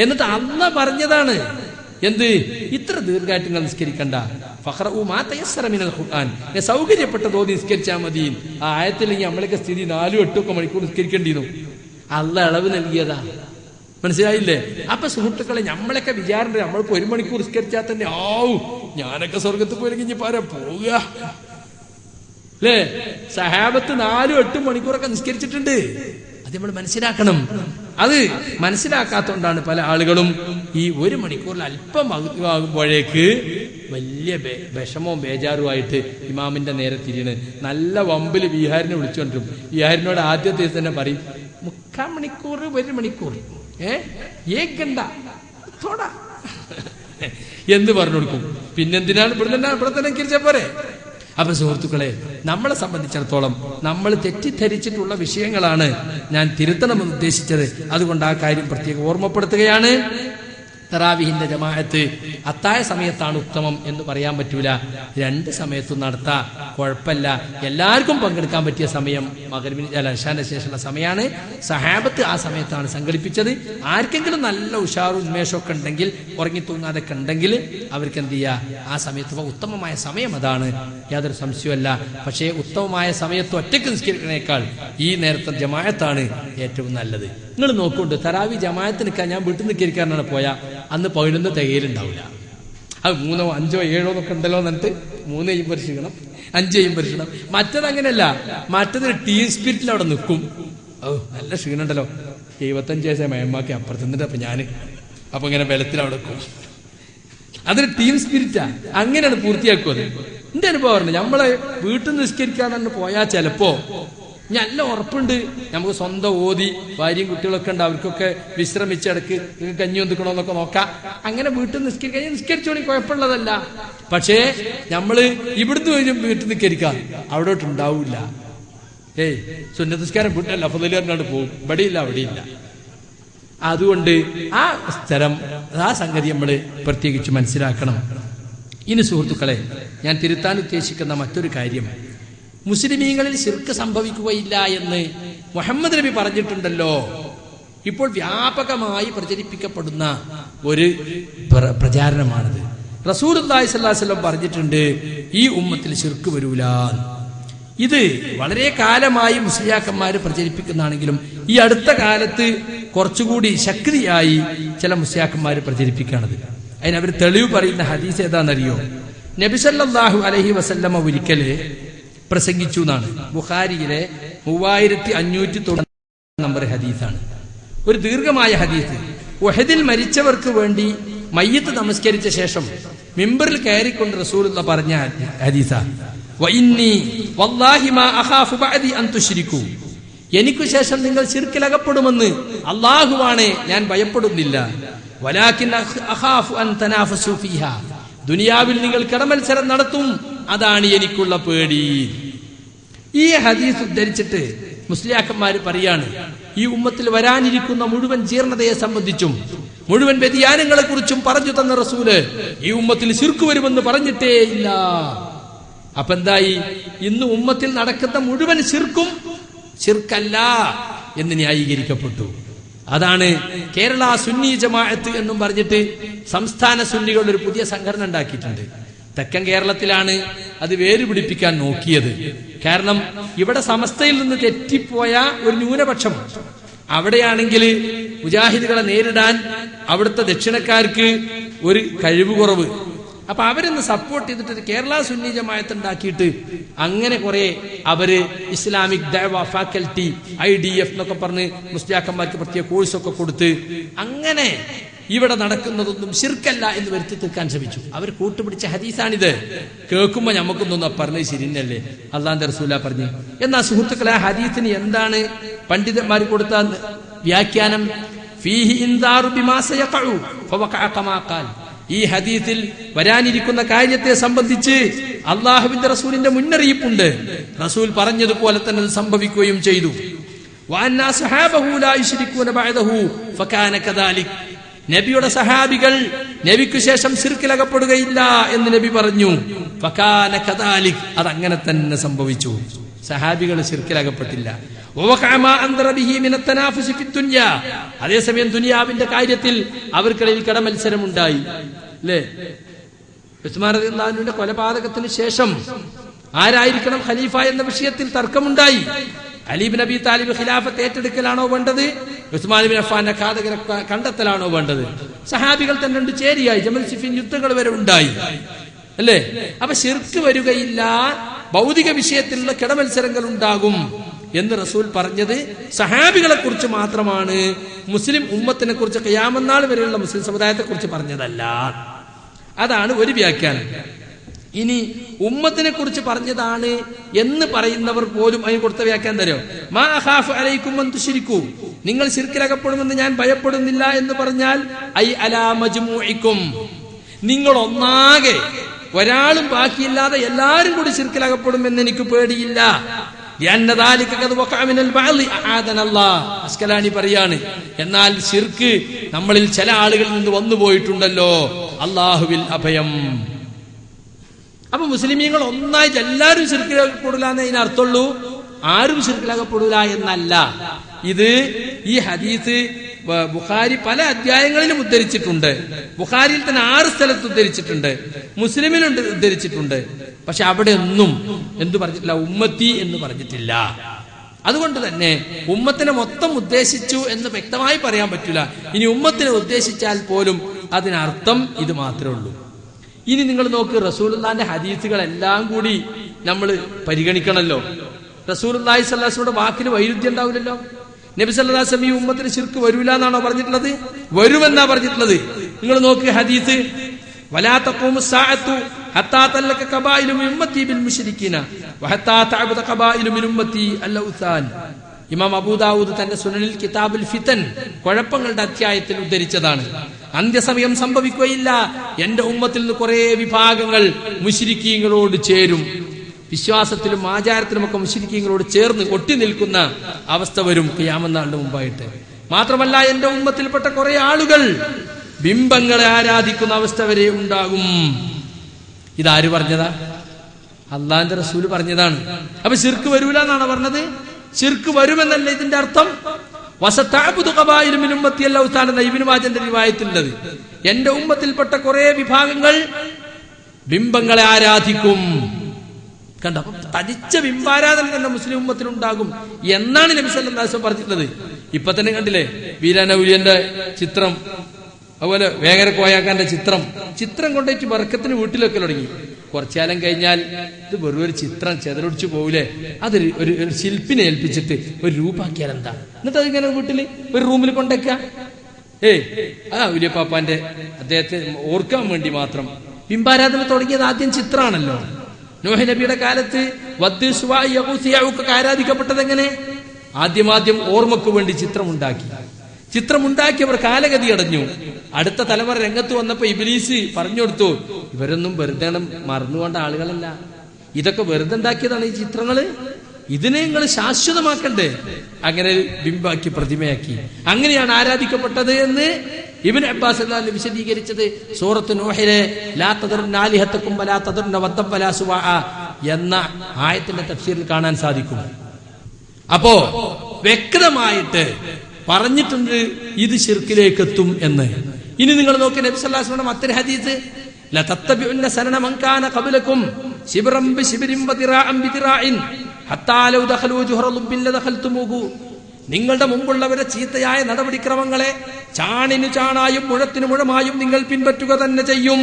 എന്നിട്ട് അല്ലാഹ് പറഞ്ഞതാണ് എന്ത്, ഇത്ര ദീർഘമായിട്ട് നിങ്ങൾ നിസ്കരിക്കണ്ട, ഫഖറഉ മാ തയസ്സറ മിനൽ ഖുർആൻ, സൗകര്യപ്പെട്ടത് ഓതി നിസ്കരിച്ചാൽ മതി. ആ ആയത്തിലെങ്കിൽ നമ്മളൊക്കെ സ്ഥിതി 4-8 മണിക്കൂർ നിസ്കരിക്കേണ്ടിയിരുന്നു. അല്ലാഹ് ഇളവ് നൽകിയതാ. മനസ്സിലായില്ലേ? അപ്പൊ സുഹൃത്തുക്കളെ, നമ്മളൊക്കെ വിചാരണ്ട് നമ്മളിപ്പോ 1 മണിക്കൂർ നിസ്കരിച്ചാൽ തന്നെ ഞാനൊക്കെ സ്വർഗത്ത് പോയില്ലെങ്കിൽ ഇനി പാരാ പോവുക അല്ലേ? സഹാബത്ത് 4-8 മണിക്കൂറൊക്കെ നിസ്കരിച്ചിട്ടുണ്ട്. അത് നമ്മൾ മനസ്സിലാക്കണം. അത് മനസ്സിലാക്കാത്തോണ്ടാണ് പല ആളുകളും ഈ 1 മണിക്കൂറിൽ അല്പം ആകുമ്പോഴേക്ക് വലിയ വിഷമവും ബേജാറുമായിട്ട് ഇമാമിന്റെ നേരെ തിരിയണ്. നല്ല വമ്പില് ബീഹാരിനെ വിളിച്ചുകൊണ്ടിരും. ബീഹാരിനോട് ആദ്യത്തെ ദിവസം തന്നെ പറയും, 3/4 മണിക്കൂർ 1 മണിക്കൂർ ഏകണ്ട തോടാ എന്ന് പറഞ്ഞു കൊടുക്കും. പിന്നെന്തിനാണ് ഇവിടെ തന്നെ കിരിച്ചാ പോരെ? അപ്പൊ സുഹൃത്തുക്കളെ, നമ്മളെ സംബന്ധിച്ചിടത്തോളം നമ്മൾ തെറ്റിദ്ധരിച്ചിട്ടുള്ള വിഷയങ്ങളാണ് ഞാൻ തിരുത്തണമെന്ന് ഉദ്ദേശിച്ചത്. അതുകൊണ്ട് ആ കാര്യം പ്രത്യേകം ഓർമ്മപ്പെടുത്തുകയാണ്. തറാവീഹിന്റെ ജമാഅത്ത് അത്തായ സമയത്താണ് ഉത്തമം എന്ന് പറയാൻ പറ്റൂല. 2 സമയത്തും നടത്താം, കുഴപ്പമില്ല. എല്ലാവർക്കും പങ്കെടുക്കാൻ പറ്റിയ സമയം മഗ്‌രിബിന് ഇശാന്റെ ശേഷമുള്ള സമയമാണ്. സഹാബത്ത് ആ സമയത്താണ് സംഘടിപ്പിച്ചത്. ആർക്കെങ്കിലും നല്ല ഉഷാറും ഉന്മേഷമൊക്കെ ഉണ്ടെങ്കിൽ, ഉറങ്ങിത്തൂങ്ങാതൊക്കെ ഉണ്ടെങ്കിൽ അവർക്ക് എന്ത് ചെയ്യുക, ആ സമയത്ത് ഉത്തമമായ സമയം അതാണ്, യാതൊരു സംശയമല്ല. പക്ഷേ ഉത്തമമായ സമയത്ത് ഒറ്റയ്ക്ക് നിസ്കരിക്കുന്നതിനേക്കാൾ ഈ നേരത്തെ ജമാഅത്താണ് ഏറ്റവും നല്ലത്. നിങ്ങൾ നോക്കുന്നുണ്ട്, തറാവി ജമാഅത്ത് നിൽക്കാൻ ഞാൻ വീട്ടിൽ നിൽക്കാനാണ് പോയാ അന്ന് 11 തികയിലുണ്ടാവില്ല. അത് 3, 5, 7 എന്നൊക്കെ ഉണ്ടല്ലോ എന്നിട്ട് 3 ചെയ്യുമ്പോൾ ക്ഷീണം, 5 ചെയ്യുമ്പോൾ ക്ഷീണം. മറ്റത് അങ്ങനെയല്ല, മറ്റത് ടീം സ്പിരിറ്റിൽ അവിടെ നിൽക്കും. നല്ല ക്ഷീണം ഉണ്ടല്ലോ, 75 വയസ്സായ മയന്മാക്കി അപ്പുറത്ത് നിന്നിട്ട് അപ്പൊ ഞാൻ അപ്പൊ ഇങ്ങനെ ബലത്തിൽ അവിടെ നിൽക്കും. അതൊരു ടീം സ്പിരിറ്റാ. അങ്ങനെയാണ് പൂർത്തിയാക്കുക. എന്റെ അനുഭവം പറഞ്ഞു, നമ്മളെ വീട്ടിൽ നിസ്കരിക്കാതെ പോയാൽ ചിലപ്പോ നല്ല ഉറപ്പുണ്ട് നമുക്ക് സ്വന്തം ഓതി ഭാര്യയും കുട്ടികളൊക്കെ ഉണ്ട്, അവർക്കൊക്കെ വിശ്രമിച്ചിടക്ക് കഞ്ഞി ഒന്നിക്കണമെന്നൊക്കെ നോക്കാം. അങ്ങനെ വീട്ടിൽ നിസ്കരിച്ചോളി, കുഴപ്പമുള്ളതല്ല. പക്ഷേ നമ്മള് ഇവിടുന്ന് കഴിഞ്ഞും വീട്ടിൽ നിസ്കരിക്കാം, അവിടോട്ട് ഉണ്ടാവില്ല. സുന്നത്ത് നിസ്കാരം വീട്ടിലല്ല, ഫളീലിനോട് പോകും. ഇവിടെയില്ല, അവിടെയില്ല. അതുകൊണ്ട് ആ സ്ഥലം, ആ സംഗതി നമ്മൾ പ്രത്യേകിച്ച് മനസ്സിലാക്കണം. ഇനി സുഹൃത്തുക്കളെ, ഞാൻ തിരുത്താൻ ഉദ്ദേശിക്കുന്ന മറ്റൊരു കാര്യം, മുസ്ലിമീങ്ങളിൽ ശിർക്ക് സംഭവിക്കുകയില്ല എന്ന് മുഹമ്മദ് നബി പറഞ്ഞിട്ടുണ്ടല്ലോ. ഇപ്പോൾ വ്യാപകമായി പ്രചരിപ്പിക്കപ്പെടുന്ന ഒരു പ്രചാരണമാണിത്. റസൂലുള്ളാഹി സ്വല്ലല്ലാഹു അലൈഹി വസല്ലം പറഞ്ഞിട്ടുണ്ട്, ഈ ഉമ്മത്തിൽ ശിർക്ക് വരൂല. ഇത് വളരെ കാലമായി മുസ്ലിയാക്കന്മാര് പ്രചരിപ്പിക്കുന്നതാണെങ്കിലും ഈ അടുത്ത കാലത്ത് കുറച്ചുകൂടി ശക്തിയായി ചില മുസ്ലിയാക്കന്മാര് പ്രചരിപ്പിക്കുകയാണത്. അതിനവർ തെളിവ് പറയുന്ന ഹദീസ് ഏതാണെന്നറിയോ? നബി സല്ലല്ലാഹു അലൈഹി വസല്ലമ ഒരിക്കല് പ്രസംഗിച്ചു എന്നാണ്. ബുഖാരിയിലെ 3590 നമ്പർ ഹദീസാണ്. ഒരു ദീർഘമായ ഹദീസ്. ഉഹദിൽ മരിച്ചവർക്ക് വേണ്ടി മയ്യിത്ത് നമസ്കരിച്ച ശേഷം മിമ്പറിൽ കയറിക്കൊണ്ട് റസൂലുള്ളാഹി പറഞ്ഞ ഹദീസാ. വഇന്നി വല്ലാഹി മാ അഖാഫു ബഅദി അൻ തുശ്രികൂ, എനിക്കു ശേഷം നിങ്ങൾ ശിർക്കിൽ അകപ്പെടുമെന്ന് അല്ലാഹുവാണ്, ഞാൻ ഭയപ്പെടുന്നില്ല. വലാകിൻ അഖാഫു അൻ തനാഫസു ഫീഹാ, ദുനിയാവിൽ നിങ്ങൾ കടമത്സരം നടത്തും, അതാണ് എനിക്കുള്ള പേടി. ഈ ഹദീസ് ഉദ്ധരിച്ചിട്ട് മുസ്ലിയാക്കന്മാര് പറയാണ്, ഈ ഉമ്മത്തിൽ വരാനിരിക്കുന്ന മുഴുവൻ ജീർണതയെ സംബന്ധിച്ചും മുഴുവൻ വ്യതിയാനങ്ങളെ കുറിച്ചും പറഞ്ഞു തന്ന റസൂല് ഈ ഉമ്മത്തിൽ ശിർക്ക് വരുമെന്ന് പറഞ്ഞിട്ടേ ഇല്ല. അപ്പൊ എന്തായി? ഇന്ന് ഉമ്മത്തിൽ നടക്കുന്ന മുഴുവൻ ശിർക്കും ശിർക്കല്ല എന്ന് ന്യായീകരിക്കപ്പെട്ടു. അതാണ് കേരള സുന്നി ജമാഅത്ത് എന്നും പറഞ്ഞിട്ട് സംസ്ഥാന സുന്നികൾ ഒരു പുതിയ സംഘടന ഉണ്ടാക്കിയിട്ടുണ്ട്. തെക്കൻ കേരളത്തിലാണ് അത് വേരുപിടിപ്പിക്കാൻ നോക്കിയത്. കാരണം ഇവിടെ സമസ്തയിൽ നിന്ന് തെറ്റിപ്പോയ ഒരു ന്യൂനപക്ഷം, അവിടെയാണെങ്കിൽ മുജാഹിദുകളെ നേരിടാൻ അവിടുത്തെ ദക്ഷിണക്കാർക്ക് ഒരു കഴിവ് കുറവ്. അപ്പൊ അവരൊന്ന് സപ്പോർട്ട് ചെയ്തിട്ട് കേരള സുന്നി ജമാഅത്ത് ഉണ്ടാക്കിയിട്ട് അങ്ങനെ കുറെ അവര് ഇസ്ലാമിക് ദഅവ ഫാക്കൽറ്റി IDF എന്നൊക്കെ പറഞ്ഞ് മുസ്ലിയാക്കന്മാർക്ക് പ്രത്യേക കോഴ്സൊക്കെ കൊടുത്ത് അങ്ങനെ ഇവിടെ നടക്കുന്നതൊന്നും ശിർക്കല്ല എന്ന് വരുത്തി തീർക്കാൻ ശ്രമിച്ചു. അവർ കൂട്ടുപിടിച്ച ഹദീസാണിത്. കേൾക്കുമ്പോ നമുക്കൊന്നും പറഞ്ഞത് ശരിയല്ലേ, അള്ളാന്റെ റസൂല പറഞ്ഞു. എന്നാ സുഹൃത്തുക്കളെ, ആ ഹദീസിന് എന്താണ് പണ്ഡിതന്മാർ കൊടുത്ത വ്യാഖ്യാനം? ഫീഹി ഇൻദാറു ബിമാ സയഖഉ ഫവഖഅ കമാ ഖാൽ. ഈ ഹദീസിൽ വരാനിരിക്കുന്ന കാര്യത്തെ സംബന്ധിച്ച് അള്ളാഹുവിന്റെ റസൂലിന്റെ മുന്നറിയിപ്പുണ്ട്. റസൂൽ പറഞ്ഞതുപോലെ തന്നെ അത് സംഭവിക്കുകയും ചെയ്തു. വഅന്ന സഹാബഹു ലാ യുശ്രികൂന ബഅദഹു ഫകാന കദാലിക്. നബിയുടെ സഹാബികൾ നബിക്ക് ശേഷം ശിർക്കിലകപ്പെടുകയില്ല എന്ന് നബി പറഞ്ഞു. ഫകാന കദാലിക്, അതങ്ങനെ തന്നെ സംഭവിച്ചു. സഹാബികൾ ശിർക്കിലകപ്പെട്ടില്ല. അതേസമയം ദുനിയാവിന്റെ കാര്യത്തിൽ അവർക്കിടയിൽ കടമത്സരമുണ്ടായി. അല്ലേ? ഉസ്മാൻ റളിയല്ലാഹു അൻഹുവിന്റെ കൊലപാതകത്തിന് ശേഷം ആരായിരിക്കണം ഖലീഫ എന്ന വിഷയത്തിൽ തർക്കമുണ്ടായി. അലി ഇബ്നു അബീ താലിബ് ഖിലാഫത്ത് ഏറ്റെടുക്കലാണോ വേണ്ടത്, ഉസ്മാൻ ഇബ്നു അഫ്ഫാന്റെ ഘാതകരെ കണ്ടെത്തലാണോ വേണ്ടത്? സഹാബികൾ തന്നെ രണ്ട് ചേരിയായി. ജമൽ സിഫീൻ യുദ്ധങ്ങൾ വരെ ഉണ്ടായി. അല്ലേ? അപ്പൊ ശിർക്ക് വരികയില്ല, ഭൗതിക വിഷയത്തിലുള്ള കിടമത്സരങ്ങൾ ഉണ്ടാകും എന്ന് റസൂൽ പറഞ്ഞത് സഹാബികളെ കുറിച്ച് മാത്രമാണ്. മുസ്ലിം ഉമ്മത്തിനെ കുറിച്ച് ഖിയാമത്ത് നാൾ വരെയുള്ള മുസ്ലിം സമുദായത്തെ കുറിച്ച് പറഞ്ഞതല്ല. അതാണ് ഒരു വ്യാഖ്യാനം. ഇനി ഉമ്മത്തിനെ കുറിച്ച് പറഞ്ഞതാണ് എന്ന് പറയുന്നവർ പോലും അതിന് കൊടുത്ത വ്യാഖ്യാനം തരും. മാ അഖാഫു അലൈക്കും അൻ തുശ്രികൂ, നിങ്ങൾ ശിർക്കിലകപ്പെടുമെന്ന് ഞാൻ ഭയപ്പെടുന്നില്ല എന്ന് പറഞ്ഞാൽ ഐ അലാ മജ്മൂഇക്കും, നിങ്ങൾ ഒന്നാകെ ഒരാളും ബാക്കിയില്ലാതെ എല്ലാരും കൂടി ശിർക്കിലകപ്പെടുമെന്ന് എനിക്ക് പേടിയില്ല. അസ്കലാനി പറയാണ്, എന്നാൽ ശിർക്ക് നമ്മളിൽ ചില ആളുകളിൽ നിന്ന് വന്നു പോയിട്ടുണ്ടല്ലോ, അല്ലാഹുവിൽ അഭയം. അപ്പൊ മുസ്ലിമീങ്ങൾ ഒന്നായി എല്ലാവരും ശിർക്കിലകപ്പെടില്ല എന്നേ ഇതിനർത്ഥമുള്ളൂ, ആരും ശിർക്കിലകപ്പെടില്ല എന്നല്ല. ഇത് ഈ ഹദീസ് ബുഖാരി പല അധ്യായങ്ങളിലും ഉദ്ധരിച്ചിട്ടുണ്ട്. ബുഖാരിയിൽ തന്നെ 6 സ്ഥലത്ത് ഉദ്ധരിച്ചിട്ടുണ്ട്, മുസ്ലിമിലുണ്ട് ഉദ്ധരിച്ചിട്ടുണ്ട്. പക്ഷെ അവിടെ ഒന്നും എന്തു പറഞ്ഞിട്ടില്ല, ഉമ്മത്തി എന്ന് പറഞ്ഞിട്ടില്ല. അതുകൊണ്ട് തന്നെ ഉമ്മത്തിനെ മൊത്തം ഉദ്ദേശിച്ചു എന്ന് വ്യക്തമായി പറയാൻ പറ്റില്ല. ഇനി ഉമ്മത്തിനെ ഉദ്ദേശിച്ചാൽ പോലും അതിനർത്ഥം ഇത് മാത്രമേ ഉള്ളൂ. ഇനി നിങ്ങൾ നോക്ക്, റസൂലുള്ളാഹിന്റെ ഹദീസുകളെല്ലാം കൂടി നമ്മൾ പരിഗണിക്കണമല്ലോ. റസൂലുള്ളാഹി സ്വല്ലല്ലാഹു അലൈഹി വസല്ലമയുടെ വാക്കിന് വൈരുദ്ധ്യം ഉണ്ടാവില്ലല്ലോ. നബി സല്ലല്ലാഹു അലൈഹി വസല്ലം ഈ ഉമ്മത്തിന് ശിർക്ക് വരൂല എന്നാണോ പറഞ്ഞിട്ടുള്ളത്? വരുമെന്നാ പറഞ്ഞിട്ടുള്ളത്. നിങ്ങൾ നോക്ക് ഹദീസ്, വലാ തഖൂമു സ്സാഅത്തു ഹത്താ തല്ലക ഖബായിലു മിൻ ഉമ്മത്തി ബിൽ മുശ്രിക്കീന വഹത്താ തഅബുദ ഖബായിലു മിൻ ഉമ്മത്തി അൽ-ഔസാൻ. ഇമാം അബൂ ദാവൂദ് തന്റെ സുനനിൽ കിതാബുൽ ഫിതൻ കുഴപ്പങ്ങളുടെ അധ്യായത്തിൽ ഉദ്ധരിച്ചതാണ്. അന്ത്യസമയം സംഭവിക്കുകയില്ല, എന്റെ ഉമ്മത്തിൽ നിന്ന് കുറെ വിഭാഗങ്ങൾ മുശ്രിക്കീങ്ങളോട് ചേരും, വിശ്വാസത്തിലും ആചാരത്തിലും ഒക്കെ മുശ്രിക്കീങ്ങളോട് ചേർന്ന് ഒട്ടി നിൽക്കുന്ന അവസ്ഥ വരും ഖിയാമത്ത് നാളിന് മുമ്പായിട്ട്. മാത്രമല്ല എന്റെ ഉമ്മത്തിൽപ്പെട്ട കുറെ ആളുകൾ ബിംബങ്ങളെ ആരാധിക്കുന്ന അവസ്ഥ വരെ ഉണ്ടാകും. ഇതാര് പറഞ്ഞതാ? അള്ളാന്റെ റസൂല് പറഞ്ഞതാണ്. അപ്പൊ ശിർക്ക് വരൂല എന്നാണ് പറഞ്ഞത്? ശിർക്ക് വരുമെന്നല്ല ഇതിന്റെ അർത്ഥം. ഇബ്നു മാജന്റെ റിവായത്തിലുള്ളത്, എന്റെ ഉമ്മത്തിൽപ്പെട്ട കുറെ വിഭാഗങ്ങൾ ബിംബങ്ങളെ ആരാധിക്കും. കണ്ട, അപ്പൊ തടിച്ച ബിംബാരാധന തന്നെ മുസ്ലിം ഉമ്മത്തിലുണ്ടാകും എന്നാണ് നബി സല്ലല്ലാഹു അലൈഹി വസല്ലം പറഞ്ഞിട്ടുള്ളത്. ഇപ്പൊ തന്നെ കണ്ടില്ലേ വീരാനൗലിയന്റെ ചിത്രം, അതുപോലെ വേങ്ങര കോയാക്കാന്റെ ചിത്രം കൊണ്ടുവച്ച് ബർക്കത്തിന് വീട്ടിലൊക്കെ തുടങ്ങി. കുറച്ചുകാലം കഴിഞ്ഞാൽ ഇത് വെറും ഒരു ചിത്രം ചെതറൊടിച്ചു പോവില്ലേ, അതൊരു ഒരു ശില്പിനെ ഏൽപ്പിച്ചിട്ട് ഒരു രൂപാക്കിയാൽ എന്താ, എന്നിട്ട് അതിങ്ങനെ വീട്ടില് ഒരു റൂമിൽ കൊണ്ടേക്ക. ഉലിയപ്പാപ്പാന്റെ അദ്ദേഹത്തെ ഓർക്കാൻ വേണ്ടി മാത്രം ബിംബാരാധന തുടങ്ങിയത് ആദ്യം ചിത്രമാണല്ലോ. നോഹ് നബിയുടെ കാലത്ത് ഒക്കെ ആരാധിക്കപ്പെട്ടത് എങ്ങനെ? ആദ്യം ഓർമ്മക്ക് വേണ്ടി ചിത്രമുണ്ടാക്കിയവർ കാലഗതി അടഞ്ഞു. അടുത്ത തലമുറ രംഗത്ത് വന്നപ്പോ ഇബ്ലീസ് പറഞ്ഞു കൊടുത്തു, ഇവരൊന്നും വെറുതെ മറന്നുകൊണ്ട ആളുകളല്ല, ഇതൊക്കെ വെറുതെ ഉണ്ടാക്കിയതാണ് ഈ ചിത്രങ്ങള്, ഇതിനെ നിങ്ങൾ ശാശ്വതമാക്കണ്ടേ. അങ്ങനെ ബിംബാക്കി പ്രതിമയാക്കി അങ്ങനെയാണ് ആരാധിക്കപ്പെട്ടത് എന്ന് ഇബ്നു അബ്ബാസ് വിശദീകരിച്ചത് സൂറത്ത് നൂഹിലെ ലാ തദറുന്ന ആലിഹത്തക്കും വലാ തദറുന്ന വദ്ദൻ വലാ സുവാഅ എന്ന ആയത്തിന്റെ തഫ്സീറിൽ കാണാൻ സാധിക്കും. അപ്പോ വ്യക്തമായിട്ട് പറഞ്ഞിട്ടുണ്ട് ഇത് ശിർക്കിലേക്ക് എത്തും എന്ന്. ഇനി നിങ്ങൾ നോക്കി നബി സല്ലല്ലാഹു അലൈഹി വസല്ലം മറ്റൊരു ഹദീസ്, ല തത്തബിഉന്ന സനന മൻ കാന ഖബലകും ശിബ്റൻ ബിശിബ്രിൻ വദിറാഅൻ ബിദിറാഇൻ ഹത്താ ലൗ ദഖലൂ ജുഹറ ളുബ്ബിൻ ലദഖൽതുമൂഹു. നിങ്ങളുടെ മുമ്പുള്ളവരെ ചീത്തയായ നടപടിക്രമങ്ങളെ ചാണിനു ചാണായും മുഴത്തിനു മുഴമായും നിങ്ങൾ പിൻപറ്റുക തന്നെ ചെയ്യും.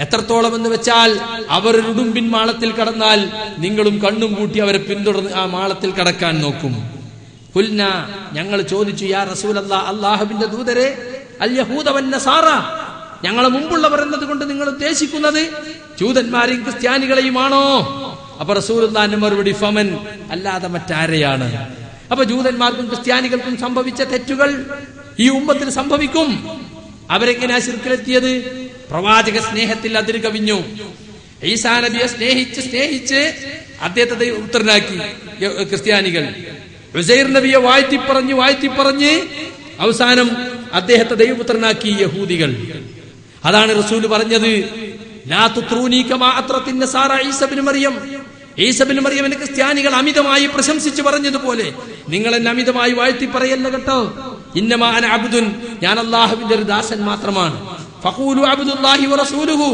എത്രത്തോളം എന്ന് വെച്ചാൽ അവർ ഒരു ഉടുമ്പിൻ മാളത്തിൽ കടന്നാൽ നിങ്ങളും കണ്ണും കൂട്ടി അവരെ പിന്തുടർന്ന് ആ മാളത്തിൽ കടക്കാൻ നോക്കും. ഖുൽന, ഞങ്ങൾ ചോദിച്ചു, യാ റസൂലല്ലാഹ്, അല്ലാഹുവിന്റെ ദൂതരെ, അൽ യഹൂദ വൻ നസാറ, ഞങ്ങളെ മുമ്പുള്ളവർ എന്നതുകൊണ്ട് നിങ്ങൾ ഉദ്ദേശിക്കുന്നത് ജൂതന്മാരെയും ക്രിസ്ത്യാനികളെയുമാണോ? അപ്പൊ റസൂലുള്ളാഹിന്റെ മറുപടി, ഫമൻ, അല്ലാതെ മറ്റാരെയാണ്? അപ്പൊ ജൂതന്മാർക്കും ക്രിസ്ത്യാനികൾക്കും സംഭവിച്ച തെറ്റുകൾ ഈ ഉമ്മത്തിൽ സംഭവിക്കും. അവരെങ്ങനെയാ ശിർക്കിലെത്തിയത്? പ്രവാചക സ്നേഹത്തിൽ അതിര് കവിഞ്ഞു. ഈസാ നബിയെ സ്നേഹിച്ച് അദ്ദേഹത്തെ ദൈവപുത്രനാക്കി ക്രിസ്ത്യാനികൾ. ഉസൈർ നബിയെ വാഴ്ത്തിപ്പറഞ്ഞ് അവസാനം അദ്ദേഹത്തെ ദൈവപുത്രനാക്കി യഹൂദികൾ. അതാണ് റസൂൽ പറഞ്ഞത്, ലാ തുത്രൂനി കമാ അത്രത്തിൻ നസാറ ഈസ ഇബ്നു മറിയം. ഈസാ ഇബ്നു മറിയമിനെ ക്രിസ്ത്യാനികൾ അമിതമായി പ്രശംസിച്ചു പറഞ്ഞതുപോലെ നിങ്ങൾ എന്നെ അമിതമായി വാഴ്ത്തി പറയല്ല കേട്ടോ. ഇന്നമാ അന അബ്ദുൻ, ഞാൻ അല്ലാഹുവിന്റെ ഒരു ദാസൻ മാത്രമാണ്. ഫഖൂലു അബ്ദുല്ലാഹി വറസൂലുഹു,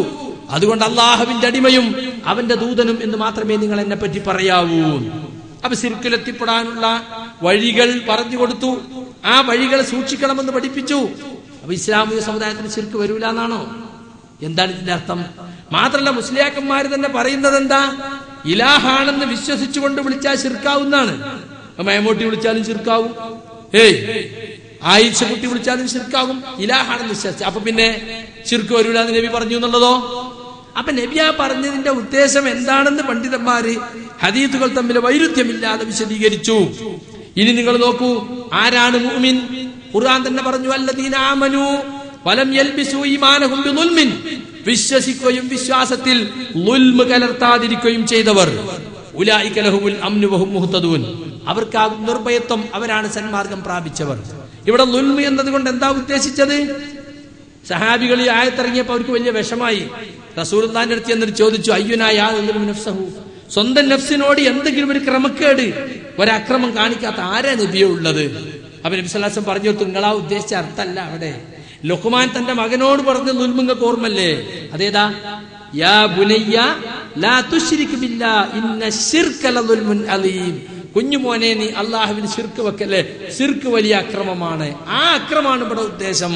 അതുകൊണ്ട് അല്ലാഹുവിന്റെ അടിമയും അവന്റെ ദൂതനും എന്ന് മാത്രമേ നിങ്ങൾ എന്നെ പറ്റി പറയാവൂ. അപ്പൊ ശിർക്കിലെത്തിപ്പെടാനുള്ള വഴികൾ പറഞ്ഞു കൊടുത്തു, ആ വഴികൾ സൂക്ഷിക്കണമെന്ന് പഠിപ്പിച്ചു. അപ്പൊ ഇസ്ലാമിക സമുദായത്തിന് ശിർക്ക് വരൂല എന്നാണോ? എന്താണ് ഇതിന്റെ അർത്ഥം? മാത്രല്ല മുസ്ലിയാക്കന്മാര് തന്നെ പറയുന്നത് എന്താ? ഇലാഹാണെന്ന് വിശ്വസിച്ചുകൊണ്ട് വിളിച്ചാൽ ശിർക്കാവുന്നാണ്. മയമൂട്ടി വിളിച്ചാലും ശിർക്കാവും, ആയിഷ കുട്ടി വിളിച്ചാലും ശിർക്കാവും, ഇലാഹാണെന്ന് വിശ്വസിച്ച. അപ്പൊ പിന്നെ ശിർക്ക് വരൂല എന്ന് നബി പറഞ്ഞു എന്നുള്ളതോ? അപ്പൊ നബി ആ പറഞ്ഞതിന്റെ ഉദ്ദേശം എന്താണെന്ന് പണ്ഡിതന്മാര് ഹദീസുകൾ തമ്മിൽ വൈരുദ്ധ്യമില്ലാതെ വിശദീകരിച്ചു. ഇനി നിങ്ങൾ നോക്കൂ, ആരാണ് മുഅ്മിൻ? ഖുർആൻ തന്നെ പറഞ്ഞു, അല്ലദീന ആമനൂ വലം യൽബിസൂ ഈമാനഹും ബിദുൽമിൻ, വിശ്വസിക്കുകയും വിശ്വാസത്തിൽ ളുൽമ് കലർത്താതിരിക്കുകയും ചെയ്തവർ. ഉലൈക ലഹുമുൽ അംനു വഹും മുഹ്തദൂൻ, അവർക്കാകും നിർഭയത്വം, അവരാണ് സന്മാർഗം പ്രാപിച്ചവർ. ഇവിടെ ളുൽമ് എന്നതുകൊണ്ട് എന്താ ഉദ്ദേശിച്ചത്? സഹാബികൾ ഈ ആയത്തിറങ്ങിയപ്പോൾ അവർക്ക് വലിയ വിഷമായി. റസൂലുള്ളാഹിന്റെ അടുത്ത് എന്നിട്ട് ചോദിച്ചു, അയ്യുനാ യാ യദ്ലിമു നഫ്സഹു, സ്വന്തം നഫ്സിനോട് എന്തെങ്കിലും ഒരു ക്രമക്കേട്, ഒരക്രമം കാണിക്കാത്ത ആരാ നബിയെ ഉള്ളത്? അപ്പൊ നബി സല്ലല്ലാഹു അലൈഹി വസല്ലം പറഞ്ഞു കൊടുത്തു, നിങ്ങളാ ഉദ്ദേശിച്ച അർത്ഥമല്ല അവിടെ. ലുഖ്മാൻ തന്റെ മകനോട് പറഞ്ഞ നുൽമുങ്ങൾക്ക് ഓർമ്മല്ലേ? അതേതാ? യാ ബുനയ്യ ലാ തുശ്രിക് ബില്ലാഹ് ഇന്ന ശിർക ലദുൽമുൻ അലീം, കുഞ്ഞുമോനെ നീ അല്ലാഹുവിന് ശിർക്ക് വെക്കല്ലേ, ശിർക്ക് വലിയ അക്രമമാണ്. ആ അക്രമമാണ് ഇവിടെ ഉദ്ദേശം.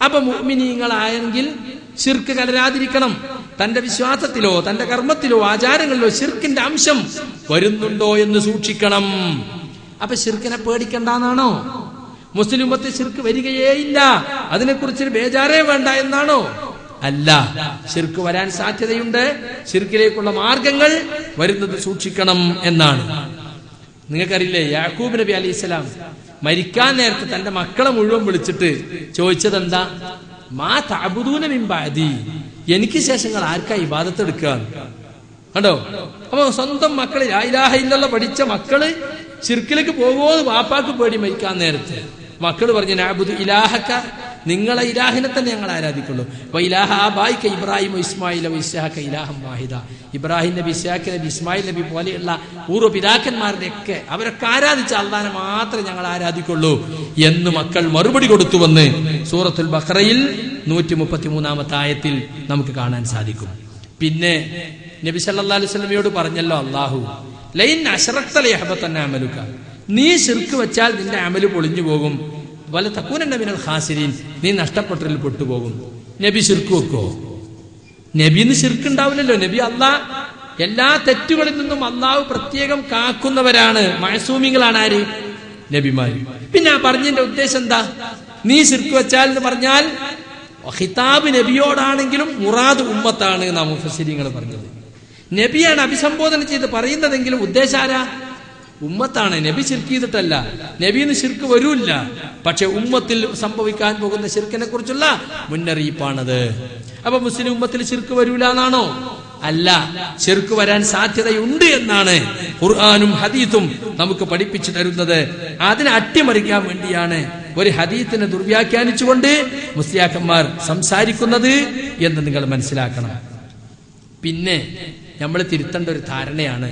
അപ്പൊ മുഅ്മിനീങ്ങളായെങ്കിൽ ശിർക്ക് കലരാതിരിക്കണം. തന്റെ വിശ്വാസത്തിലോ തന്റെ കർമ്മത്തിലോ ആചാരങ്ങളിലോ ശിർക്കിന്റെ അംശം വരുന്നുണ്ടോ എന്ന് സൂക്ഷിക്കണം. അപ്പൊ ശിർക്കിനെ പേടിക്കണ്ടെന്നാണോ? മുസ്ലിം ഉമ്മത്തിൽ ശിർക്ക് വരികയേയില്ല, അതിനെക്കുറിച്ച് ബേജാറേ വേണ്ട എന്നാണോ? അല്ല, ശിർക്ക് വരാൻ സാധ്യതയുണ്ട്. ശിർക്കിലേക്കുള്ള മാർഗങ്ങൾ വരുന്നത് സൂക്ഷിക്കണം എന്നാണ്. നിങ്ങൾക്കറിയില്ലേ, യാക്കൂബ് നബി അലൈഹിസ്സലാം മരിക്കാൻ നേരത്തെ തന്റെ മക്കളെ മുഴുവൻ വിളിച്ചിട്ട് ചോദിച്ചത് എന്താ? മാ തഅബുദൂന മിൻ ബഅദി, എനിക്ക് ശേഷങ്ങൾ ആർക്കാ ഇബാദത്ത് എടുക്കുക? കണ്ടോ? അപ്പൊ സ്വന്തം മക്കള് ലാ ഇലാഹ ഇല്ലല്ലാഹ് പഠിച്ച മക്കള് ശിർക്കിലേക്ക് പോകുമോ വാപ്പാക്ക് പേടി മരിക്കാൻ നേരത്തെ. മക്കള് പറഞ്ഞു, നഅബുദു ഇലാഹക, നിങ്ങളെ ഇലാഹിനെ തന്നെ ഞങ്ങൾ ആരാധിക്കുള്ളൂ. വ ഇലാഹ ആബായിക ഇബ്രാഹിം ഇസ്മായിൽ ഇസ്ഹാഖ ഇലാഹം വാഹിദ, ഇബ്രാഹിം നബി, ഇസ്ഹാഖ് നബി, ഇസ്മായിൽ നബി പോലെയുള്ള പൂർവ്വ പിതാക്കന്മാരുടെ ഒക്കെ അവരൊക്കെ ആരാധിച്ച അല്ലാഹനെ മാത്രമേ ഞങ്ങൾ ആരാധിക്കുള്ളൂ എന്ന് മക്കൾ മറുപടി കൊടുത്തുവെന്ന് സൂറത്തുൽ ബഖറയിൽ 133-ാമത്തെ ആയത്തിൽ നമുക്ക് കാണാൻ സാധിക്കും. പിന്നെ നബി സല്ലല്ലാഹു അലൈഹി വസല്ലമയോട് പറഞ്ഞല്ലോ അല്ലാഹു, ലൈൻ അശ്റക്ത ലയഹബതന്ന അമലുക, നീ ശിർക്ക് വെച്ചാൽ നിന്റെ അമല് പൊളിഞ്ഞു പോകും. വല തകൂനന്ന മിനൽ ഖാസിരീൻ, നീ നഷ്ടപ്പെട്ടതിൽ പെട്ടുപോകും. നബി ശിർക്ക് വെക്കോ? നബിന്ന് ശിർക്ക് ഉണ്ടാവില്ലല്ലോ. നബി അല്ലാഹ് എല്ലാ തെറ്റുകളിൽ നിന്നും അല്ലാഹു പ്രത്യേകം കാക്കുന്നവരാണ്. മഅസൂമികളാണ് ആര്? നബിമാര്. പിന്നെ ആ പറഞ്ഞതിന്റെ ഉദ്ദേശം എന്താ? നീ ശിർക്ക് വെച്ചാൽ എന്ന് പറഞ്ഞാൽ ഖിതാബ് നബിയോടാണെങ്കിലും മുറാദ് ഉമ്മത്താണ് എന്നാണ് മുഫസ്സിരീങ്ങൾ പറഞ്ഞത്. നബിയാണ് അഭിസംബോധന ചെയ്ത് പറയുന്നതെങ്കിലും ഉദ്ദേശാരാ? ഉമ്മത്താണ്. നബി ശിർക്ക് ചെയ്തിട്ടല്ല, നബിന്ന് ശിർക്ക് വരൂല്ല. പക്ഷെ ഉമ്മത്തിൽ സംഭവിക്കാൻ പോകുന്ന ശിർക്കിനെ കുറിച്ചുള്ള മുന്നറിയിപ്പാണത്. അപ്പൊ മുസ്ലിം ഉമ്മത്തിൽ ശിർക്ക് വരൂല എന്നാണോ? അല്ല, ശിർക്ക് വരാൻ സാധ്യതയുണ്ട് എന്നാണ് ഖുർആനും ഹദീസും നമുക്ക് പഠിപ്പിച്ചു തരുന്നത്. അതിനെ അട്ടിമറിക്കാൻ വേണ്ടിയാണ് ഒരു ഹദീസിനെ ദുർവ്യാഖ്യാനിച്ചുകൊണ്ട് മുസ്ലിയാക്കന്മാർ സംസാരിക്കുന്നത് എന്ന് നിങ്ങൾ മനസ്സിലാക്കണം. പിന്നെ നമ്മൾ തിരുത്തേണ്ട ഒരു ധാരണയാണ്,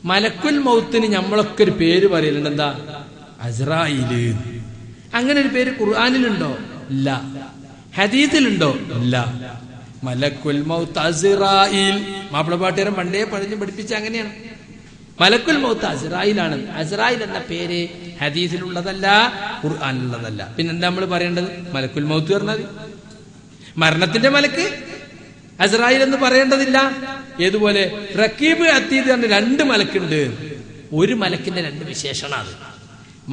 മലക്കുൽ മൗത്തിന് നമ്മളൊക്കെ ഒരു പേര് പറയലുണ്ട്. എന്താ? അസ്രായീല്. അങ്ങനെ ഒരു പേര് ഖുർആനിലുണ്ടോ? ഇല്ല. ഹദീസിലുണ്ടോ? ഇല്ല. മലക്കുൽ മൗത്ത് അസ്രായീൽ, മാപ്പിളപ്പാട്ടുകാരൻ പണ്ടേ പറഞ്ഞു പഠിപ്പിച്ച അങ്ങനെയാണ്. മലക്കുൽ മൗത്ത് അസ്രായീലാണ്. അസ്രായീൽ എന്ന പേര് ഹദീസിലുള്ളതല്ല, ഖുർആനിലുള്ളതല്ല. പിന്നെന്താ നമ്മൾ പറയേണ്ടത്? മലക്കുൽ മൗത്ത് പറഞ്ഞാൽ മരണത്തിന്റെ മലക്ക്, അസ്രായീൽ എന്ന് പറയേണ്ടതില്ല. ഏതുപോലെ റക്കീബ് അത്തീദ് എന്ന് രണ്ട് മലക്കുണ്ട്. ഒരു മലക്കിന്റെ രണ്ട് വിശേഷണമാണ്.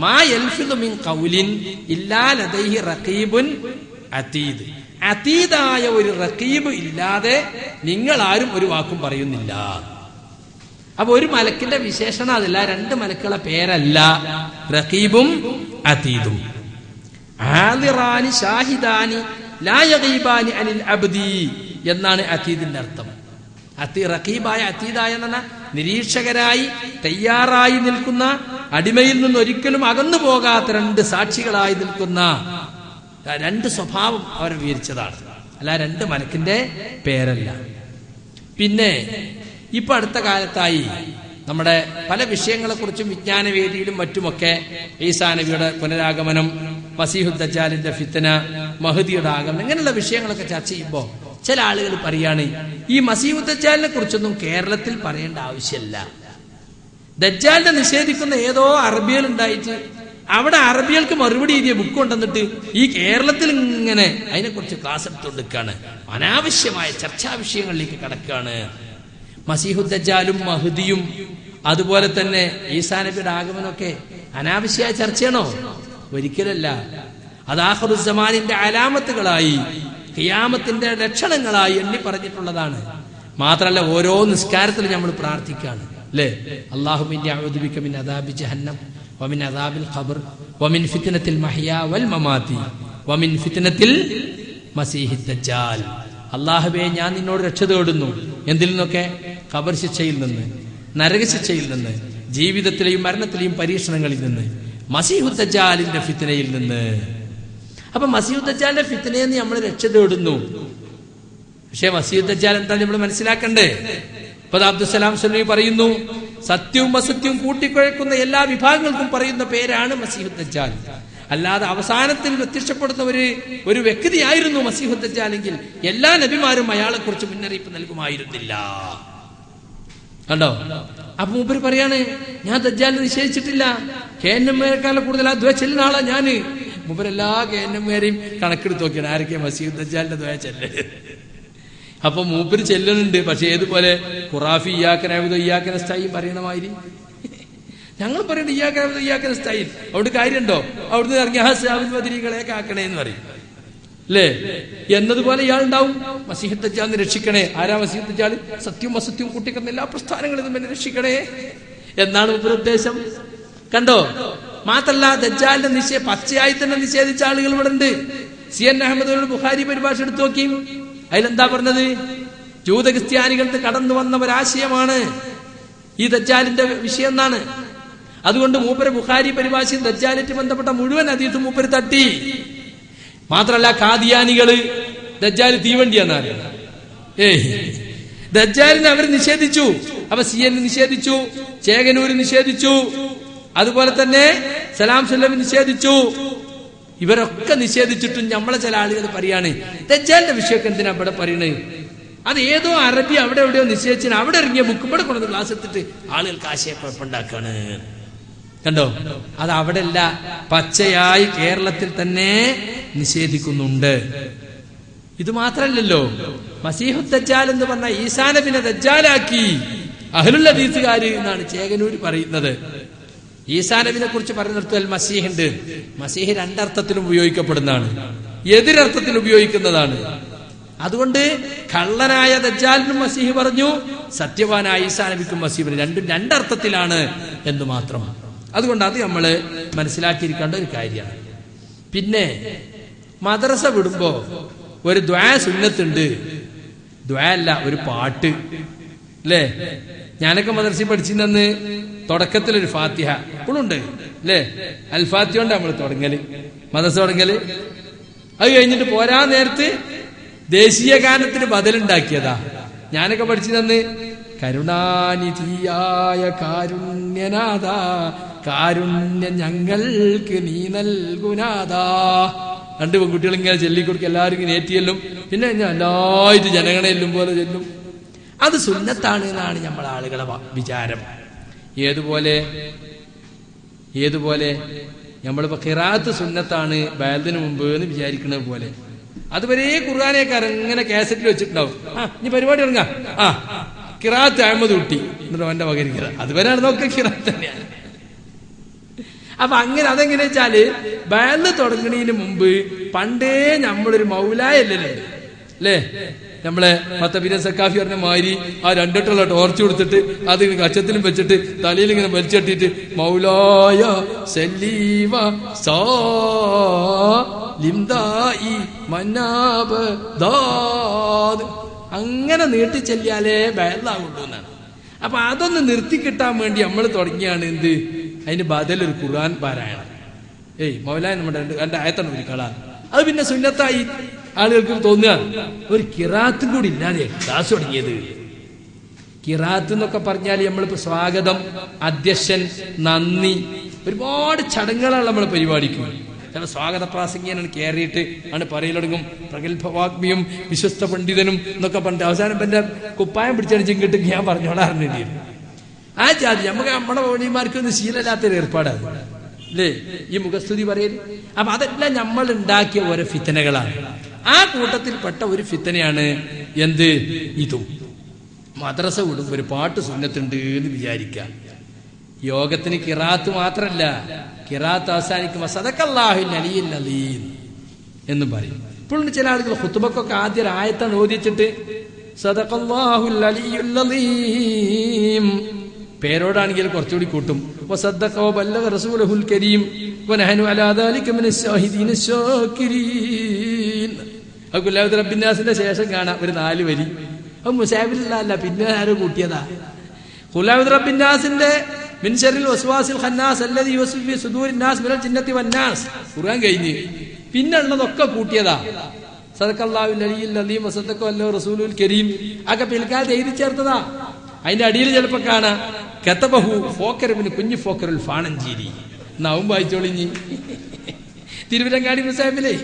മാ യൽഫിദു മിൻ ഖൗലിൻ ഇല്ലാ ലദൈഹി റഖീബുൻ അതീദ്, അതീദായ ഒരു റഖീബ് ഇല്ലാതെ നിങ്ങൾ ആരും ഒരു വാക്കും പറയുന്നില്ല. അപ്പൊ ഒരു മലക്കിന്റെ വിശേഷണം അതല്ല, രണ്ട് മലക്കുകളെ പേരല്ല, റഖീബും അതീദും. ആദിറാനി ഷാഹിദാനി ലാ യഗീബാനി അനിൽ അബ്ദി എന്നാണ് അതീദിന്റെ അർത്ഥം. റഖീബായ അതീദായ എന്ന നിരീക്ഷകരായി തയ്യാറായി നിൽക്കുന്ന, അടിമയിൽ നിന്ന് ഒരിക്കലും അകന്നു പോകാത്ത രണ്ട് സാക്ഷികളായി നിൽക്കുന്ന രണ്ട് സ്വഭാവം അവർ വിവരിച്ചതാണ്, അല്ല രണ്ട് മലക്കിന്റെ പേരല്ല. പിന്നെ ഇപ്പൊ അടുത്ത കാലത്തായി നമ്മുടെ പല വിഷയങ്ങളെക്കുറിച്ചും വിജ്ഞാനവേദിയിലും മറ്റുമൊക്കെ ഈസാ നബിയുടെ പുനരാഗമനം, മസീഹുദ് ദജ്ജാലിന്റെ ഫിത്ന, മഹദിയുടെ ആഗമനം, ഇങ്ങനെയുള്ള വിഷയങ്ങളൊക്കെ ചർച്ച ചെയ്യുമ്പോൾ ചില ആളുകൾ പറയാണ് ഈ മസീഹുദ് ദജ്ജാലിനെ കുറിച്ചൊന്നും കേരളത്തിൽ പറയേണ്ട ആവശ്യമില്ല. ദജ്ജാലിനെ നിഷേധിക്കുന്ന ഏതോ അറബികൾ ഉണ്ടായിട്ട് അവിടെ അറബികൾക്ക് മറുപടി എഴുതിയ ബുക്ക് കൊണ്ടുവന്നിട്ട് ഈ കേരളത്തിൽ ഇങ്ങനെ അതിനെക്കുറിച്ച് ക്ലാസ് എടുത്തുകൊണ്ടിരിക്കുകയാണ്. അനാവശ്യമായ ചർച്ചാ വിഷയങ്ങളിലേക്ക് കടക്കുകയാണ്. മസീഹുദ് ദജ്ജാലും മഹദിയും അതുപോലെ തന്നെ ഈസാ നബിയുടെ ആഗമനമൊക്കെ അനാവശ്യമായ ചർച്ചയാണോ? ഒരിക്കലല്ല. അത് ആഖിറുസ്സമാനിന്റെ അലാമത്തുകളായി, ഖിയാമത്തിന്റെ ലക്ഷണങ്ങളായി എണ്ണി പറഞ്ഞിട്ടുള്ളതാണ്. മാത്രമല്ല ഓരോ നിസ്കാരത്തിലും നമ്മൾ പ്രാർത്ഥിക്കുകയാണ് അല്ലേ? അല്ലാഹുമ്മ ഇന്നി അഊദു ബിക മിൻ അദാബി ജഹന്നം വമിൻ അദാബിൽ ഖബ്ർ വമിൻ ഫിത്നത്തിൽ മഹ്യാ വൽ മമാതി വമിൻ ഫിത്നത്തിൽ മസീഹിദ് ദജ്ജാൽ. അല്ലാഹുവേ, ഞാൻ നിന്നോട് രക്ഷ തേടുന്നു. എന്തിൽ നിന്നൊക്കെ? ഖബർ ശിക്ഷയിൽ നിന്ന്, നരകശിക്ഷയിൽ നിന്ന്, ജീവിതത്തിലെയും മരണത്തിലെയും പരീക്ഷണങ്ങളിൽ നിന്ന്, മസീഹുദ് ദജ്ജാലിന്റെ ഫിത്നയിൽ നിന്ന്. അപ്പൊ മസീഹുദ് ദജ്ജാലിന്റെ ഫിത്നയിൽ നിന്ന് നമ്മൾ രക്ഷ തേടുന്നു. പക്ഷെ മസീഹുദ് ദജ്ജാൽ എന്താ നമ്മൾ മനസ്സിലാക്കണ്ടേ? ഇപ്പൊ അബ്ദുസ്സലാം സ്വലമി പറയുന്നു, സത്യവും അസത്യവും കൂട്ടിക്കുഴക്കുന്ന എല്ലാ വിഭാഗങ്ങൾക്കും പറയുന്ന പേരാണ് മസീഹുദ് ദജ്ജാൽ. അല്ലാതെ അവസാനത്തിൽ പ്രത്യക്ഷപ്പെടുന്ന ഒരു വ്യക്തിയായിരുന്നു മസീഹുദ് ദജ്ജാലെങ്കിൽ എല്ലാ നബിമാരും അയാളെ കുറിച്ച് മുന്നറിയിപ്പ് നൽകുമായിരുന്നില്ല. കണ്ടോ? അപ്പൊ മൂപ്പര് പറയാണ്, ഞാൻ ദജ്ജാലിനെ നിഷേധിച്ചിട്ടില്ല, കേന്നമ്മേക്കാളെ കൂടുതൽ ആ ദ്വ ചെല്ലുന്ന ആളാ ഞാന്. മൂപ്പരെല്ലാ കേന്നമ്മേരെയും കണക്കെടുത്ത് നോക്കിയാണ് ആരൊക്കെ മസീഹുദ് ദജ്ജാലിന്റെ ദ്വ ചെല്ല്. അപ്പൊ മൂപ്പര് ചെല്ലുന്നുണ്ട്. പക്ഷെ ഏതുപോലെ ഖുറാഫി ഇയ്യാക്കനഅബ്ദു ഇയ്യാക്കനസ്തഈൻ പറയണ മാതിരി ഞങ്ങൾ പറയണ്ട ഇയ്യാക്കനസ്തഈൻ. അവിടെ കാര്യമുണ്ടോ? അവിടുന്ന് ഇറങ്ങിയ മദരികളെയൊക്കെ ആക്കണേന്ന് പറയും അല്ലേ? എന്നതുപോലെ ഇയാളുണ്ടാവും, മസീഹുദ് ദജ്ജാലിനെ രക്ഷിക്കണേ. ആരാ മസീഹുദ് ദജ്ജാൽ? സത്യവും അസത്യവും കൂട്ടിക്കുന്ന എല്ലാ പ്രസ്ഥാനങ്ങളിൽ നിന്നും എന്നെ രക്ഷിക്കണേ എന്നാണ് മൂപ്പര് ഉദ്ദേശം. കണ്ടോ? മാത്രല്ല ദജ്ജാലിന്റെ പച്ചയായി തന്നെ നിഷേധിച്ച ആളുകൾ ഇവിടെ ഉണ്ട്. CN അഹമ്മദ് ബുഖാരി പരിഭാഷ എടുത്തു നോക്കി. അതിലെന്താ പറഞ്ഞത്? ജൂത ക്രിസ്ത്യാനികൾക്ക് കടന്നു വന്ന ഒരാശയമാണ് ഈ ദജ്ജാലിന്റെ വിഷയം എന്നാണ്. അതുകൊണ്ട് മൂപ്പര് ബുഖാരി പരിഭാഷയും ദജ്ജാലിറ്റ് ബന്ധപ്പെട്ട മുഴുവൻ ഹദീസും മൂപ്പര് തട്ടി. മാത്രല്ല ഖാദിയാനികള് ദജ്ജാല് തീവണ്ടിയാന്നാണ്. ദജ്ജാലിനെ അവർ നിഷേധിച്ചു. അപ്പൊ CN നിഷേധിച്ചു, ചേകനൂര് നിഷേധിച്ചു, അതുപോലെ തന്നെ സലാം സുല്ലമി നിഷേധിച്ചു. ഇവരൊക്കെ നിഷേധിച്ചിട്ടും നമ്മളെ ചില ആളുകൾ പറയാണ് ദജ്ജാലിന്റെ വിഷയമൊക്കെ എന്തിനാ ഇവിടെ പറയണേ? അത് ഏതോ അറബി അവിടെ എവിടെയോ നിശ്ചയിച്ചു അവിടെ ഇറങ്ങിയ ബുക്ക് ഇവിടെ കൊണ്ടു ക്ലാസ് എടുത്തിട്ട് ആളുകൾക്ക് ആശയക്കുഴപ്പമുണ്ടാക്കാണ്. കണ്ടോ? അത് അവിടെ അല്ല, പച്ചയായി കേരളത്തിൽ തന്നെ നിഷേധിക്കുന്നുണ്ട്. ഇത് മാത്രല്ലല്ലോ, മസീഹുദ് ദജ്ജാൽ എന്ന് പറഞ്ഞ ഈസാ നബിനെ ദജ്ജാലാക്കി അഹ്ലുൽ ഹദീസുകാര് എന്നാണ് ചേകനൂര് പറയുന്നത്. ഈസാ നബിനെ കുറിച്ച് പറയുന്നിടത്ത് മസീഹ് ഉണ്ട്. മസീഹ് രണ്ടർത്ഥത്തിലും ഉപയോഗിക്കപ്പെടുന്നതാണ്, എതിരർത്ഥത്തിൽ ഉപയോഗിക്കുന്നതാണ്. അതുകൊണ്ട് കള്ളനായ ദജ്ജാലിനും മസീഹ് പറഞ്ഞു, സത്യവാനായ ഈസാ നബിക്കും മസീഹ് പറഞ്ഞു. രണ്ടും രണ്ടർത്ഥത്തിലാണ് എന്ന് മാത്രം. അതുകൊണ്ട് അത് നമ്മൾ മനസ്സിലാക്കിയിരിക്കേണ്ട ഒരു കാര്യമാണ്. പിന്നെ മദ്രസ വിടുമ്പോ ഒരു ദ്വാ സുന്നത്തുണ്ട്. ദ്വാ അല്ല, ഒരു പാട്ട് അല്ലേ? ഞാനൊക്കെ മദ്രസയിൽ പഠിച്ചിരുന്ന തുടക്കത്തിലൊരു ഫാത്തിഹ ഇപ്പോഴും ഉണ്ട് അല്ലേ? അൽ ഫാത്തിഹ കൊണ്ട് നമ്മൾ തുടങ്ങല്, മദ്രസ തുടങ്ങല്. അത് കഴിഞ്ഞിട്ട് പോരാ നേരത്ത് ദേശീയ ഗാനത്തിന് ബദലുണ്ടാക്കിയതാ. ഞാനൊക്കെ പഠിച്ചിരുന്ന കരുണാനിധിയായ കാരുണ്യനാഥ കാരുണ്യം ഞങ്ങൾക്ക് നീ നൽകുനാഥ. രണ്ട് പെൺകുട്ടികൾ ഇങ്ങനെ ചൊല്ലിക്കൊടുക്കുക, എല്ലാവരും ഇങ്ങനെ ഏറ്റിയെല്ലും. പിന്നെ ഞാൻ എല്ലാവരും ജനഗണ എല്ലും പോലെ ചെല്ലും. അത് സുന്നത്താണ് എന്നാണ് നമ്മളെ ആളുകളെ വിചാരം. ഏതുപോലെ നമ്മളിപ്പോ ഖിറാഅത്ത് സുന്നത്താണ് ബയലിന് മുമ്പ് എന്ന് വിചാരിക്കുന്നത് പോലെ അതുവരെ ഖുർആനേക്കാർ ഇങ്ങനെ കാസറ്റിൽ വെച്ചിട്ടുണ്ടാവും. ഇനി പരിപാടി തുടങ്ങാം, ഖിറാഅത്ത് അഹമ്മദ് കുട്ടി എന്നിട്ട് അവന്റെ മകരിക്കുക. അതുവരെ നോക്കുക ഖിറാഅത്ത് തന്നെയാണ്. അപ്പൊ അങ്ങനെ അതെങ്ങനെ വെച്ചാല് ബയലിന് തുടങ്ങണതിന് മുമ്പ് പണ്ടേ നമ്മളൊരു മൗലായല്ലേ അല്ലേ? നമ്മളെ മത്തബിനെ സക്കാഫി പറഞ്ഞ മാതിരി ആ രണ്ടെട്ടുള്ള ടോർച്ച് കൊടുത്തിട്ട് അത് കച്ചത്തിലും വെച്ചിട്ട് തലയിൽ ഇങ്ങനെ വലിച്ചട്ടിട്ട് മൗലായ സല്ലീവ സാലിംദായി മന്നാബദാദ് അങ്ങനെ നീട്ടി ചെല്ലിയാലേ ബയലാവുള്ളൂ എന്നാണ്. അപ്പൊ അതൊന്ന് നിർത്തി കിട്ടാൻ വേണ്ടി നമ്മൾ തുടങ്ങിയാണ് എന്ത്, അതിന് ബദലൊരു ഖുർആൻ പാരായണം. മൗലായ നമ്മുടെ രണ്ട് ആയത്താണ് ഒരു കള. അത് പിന്നെ സുന്നത്തായി ആളുകൾക്ക് തോന്നുക ഒരു ഖിറാഅത്തും കൂടി ഇല്ലാതെ ക്ലാസ് തുടങ്ങിയത്. ഖിറാഅത്ത് എന്നൊക്കെ പറഞ്ഞാൽ നമ്മളിപ്പോ സ്വാഗതം, അധ്യക്ഷൻ, നന്ദി, ഒരുപാട് ചടങ്ങുകളാണ് നമ്മൾ പരിപാടിക്കും. ചില സ്വാഗത പ്രാസംഗികനാണ് കയറിയിട്ട് ആണ് പറയലൊടുങ്ങും, പ്രഗത്ഭവാഗ്മിയും വിശ്വസ്ത പണ്ഡിതനും എന്നൊക്കെ പറഞ്ഞിട്ട് അവസാനം എന്റെ കുപ്പായം പിടിച്ചാണ് ചിങ്കിട്ട് ഞാൻ പറഞ്ഞോളാറുണ്ട്. ആ ജാതി നമുക്ക് നമ്മുടെ ഓടിമാർക്കൊന്നും ശീലമില്ലാത്തൊരു ഏർപ്പാടാണ് അല്ലേ ഈ മുഖസ്തുതി പറയല്. അപ്പൊ അതെല്ലാം നമ്മൾ ഉണ്ടാക്കിയ ഓരോ ഫിത്തനകളാണ്. ആ കൂട്ടത്തിൽപ്പെട്ട ഒരു ഫിത്തനയാണ് എന്ത്? ഇതും. മദ്രസ വിടും ഒരു പാട്ട് സുന്നത്തുണ്ട് എന്ന് വിചാരിക്കാം. യോഗത്തിന് ഖിറാഅത്ത് മാത്രല്ല, ഖിറാഅത്ത് അവസാനിക്കുമ്പോ സദഖല്ലാഹുൽ അലിയ്യുൽ അലീം എന്ന് പറയും. ഇപ്പോഴും ചില ആളുകൾ ഖുതുബക്കൊക്കെ ആദ്യം ആയത്താണ് ഓദിച്ചിട്ട് സദഖല്ലാഹുൽ അലിയ്യുൽ അലീം, പേരോടാണെങ്കിൽ കുറച്ചുകൂടി കൂട്ടും. വസദ്ദഖ വബല്ലഗ റസൂലുൽ കരീം വനഹനു അലാ ദാലിക മിനശ് ശാഹിദീന ശാകിരീൻ. ഖുലാഉദ് റബ്ബിന്നാസിന്റെ ശേഷം കാണാം ഒരു 4 വരി. അത് മുസാഫിലല്ല, പിന്നെ ആരോ കൂട്ടിയതാ. ഖുലാഉദ് റബ്ബിന്നാസിന്റെ മിൻ ശർറിൽ വസ്വാസിൽ ഖന്നാസ് അല്ലദീ യുവസ്വിസു ഫീ സുദൂരിൻ നാസ് മിനൽ ജിന്നത്തി വന്നാസ് ഖുർആൻ കഴിഞ്ഞ് പിന്നെ ഉള്ളതൊക്കെ കൂട്ടിയതാ. സദഖല്ലാഹുൽ അലിയ്യുൽ അലീം വസദ്ദഖ വല്ലഗ റസൂലുൽ കരീം ഒക്കെ പിൽക്കാലത്ത് എഴുതി ചേർത്തതാ. അതിന്റെ അടിയിൽ ചിലപ്പോ കാണാം കതബഹു ഫോക്കറിന് കുഞ്ഞു ഫോക്കറുൽ ഫാണഞ്ചേരി എന്നാവും വായിച്ചോളിഞ്ഞി തിരുവരങ്ങാടി മുസാഹിബിലെ.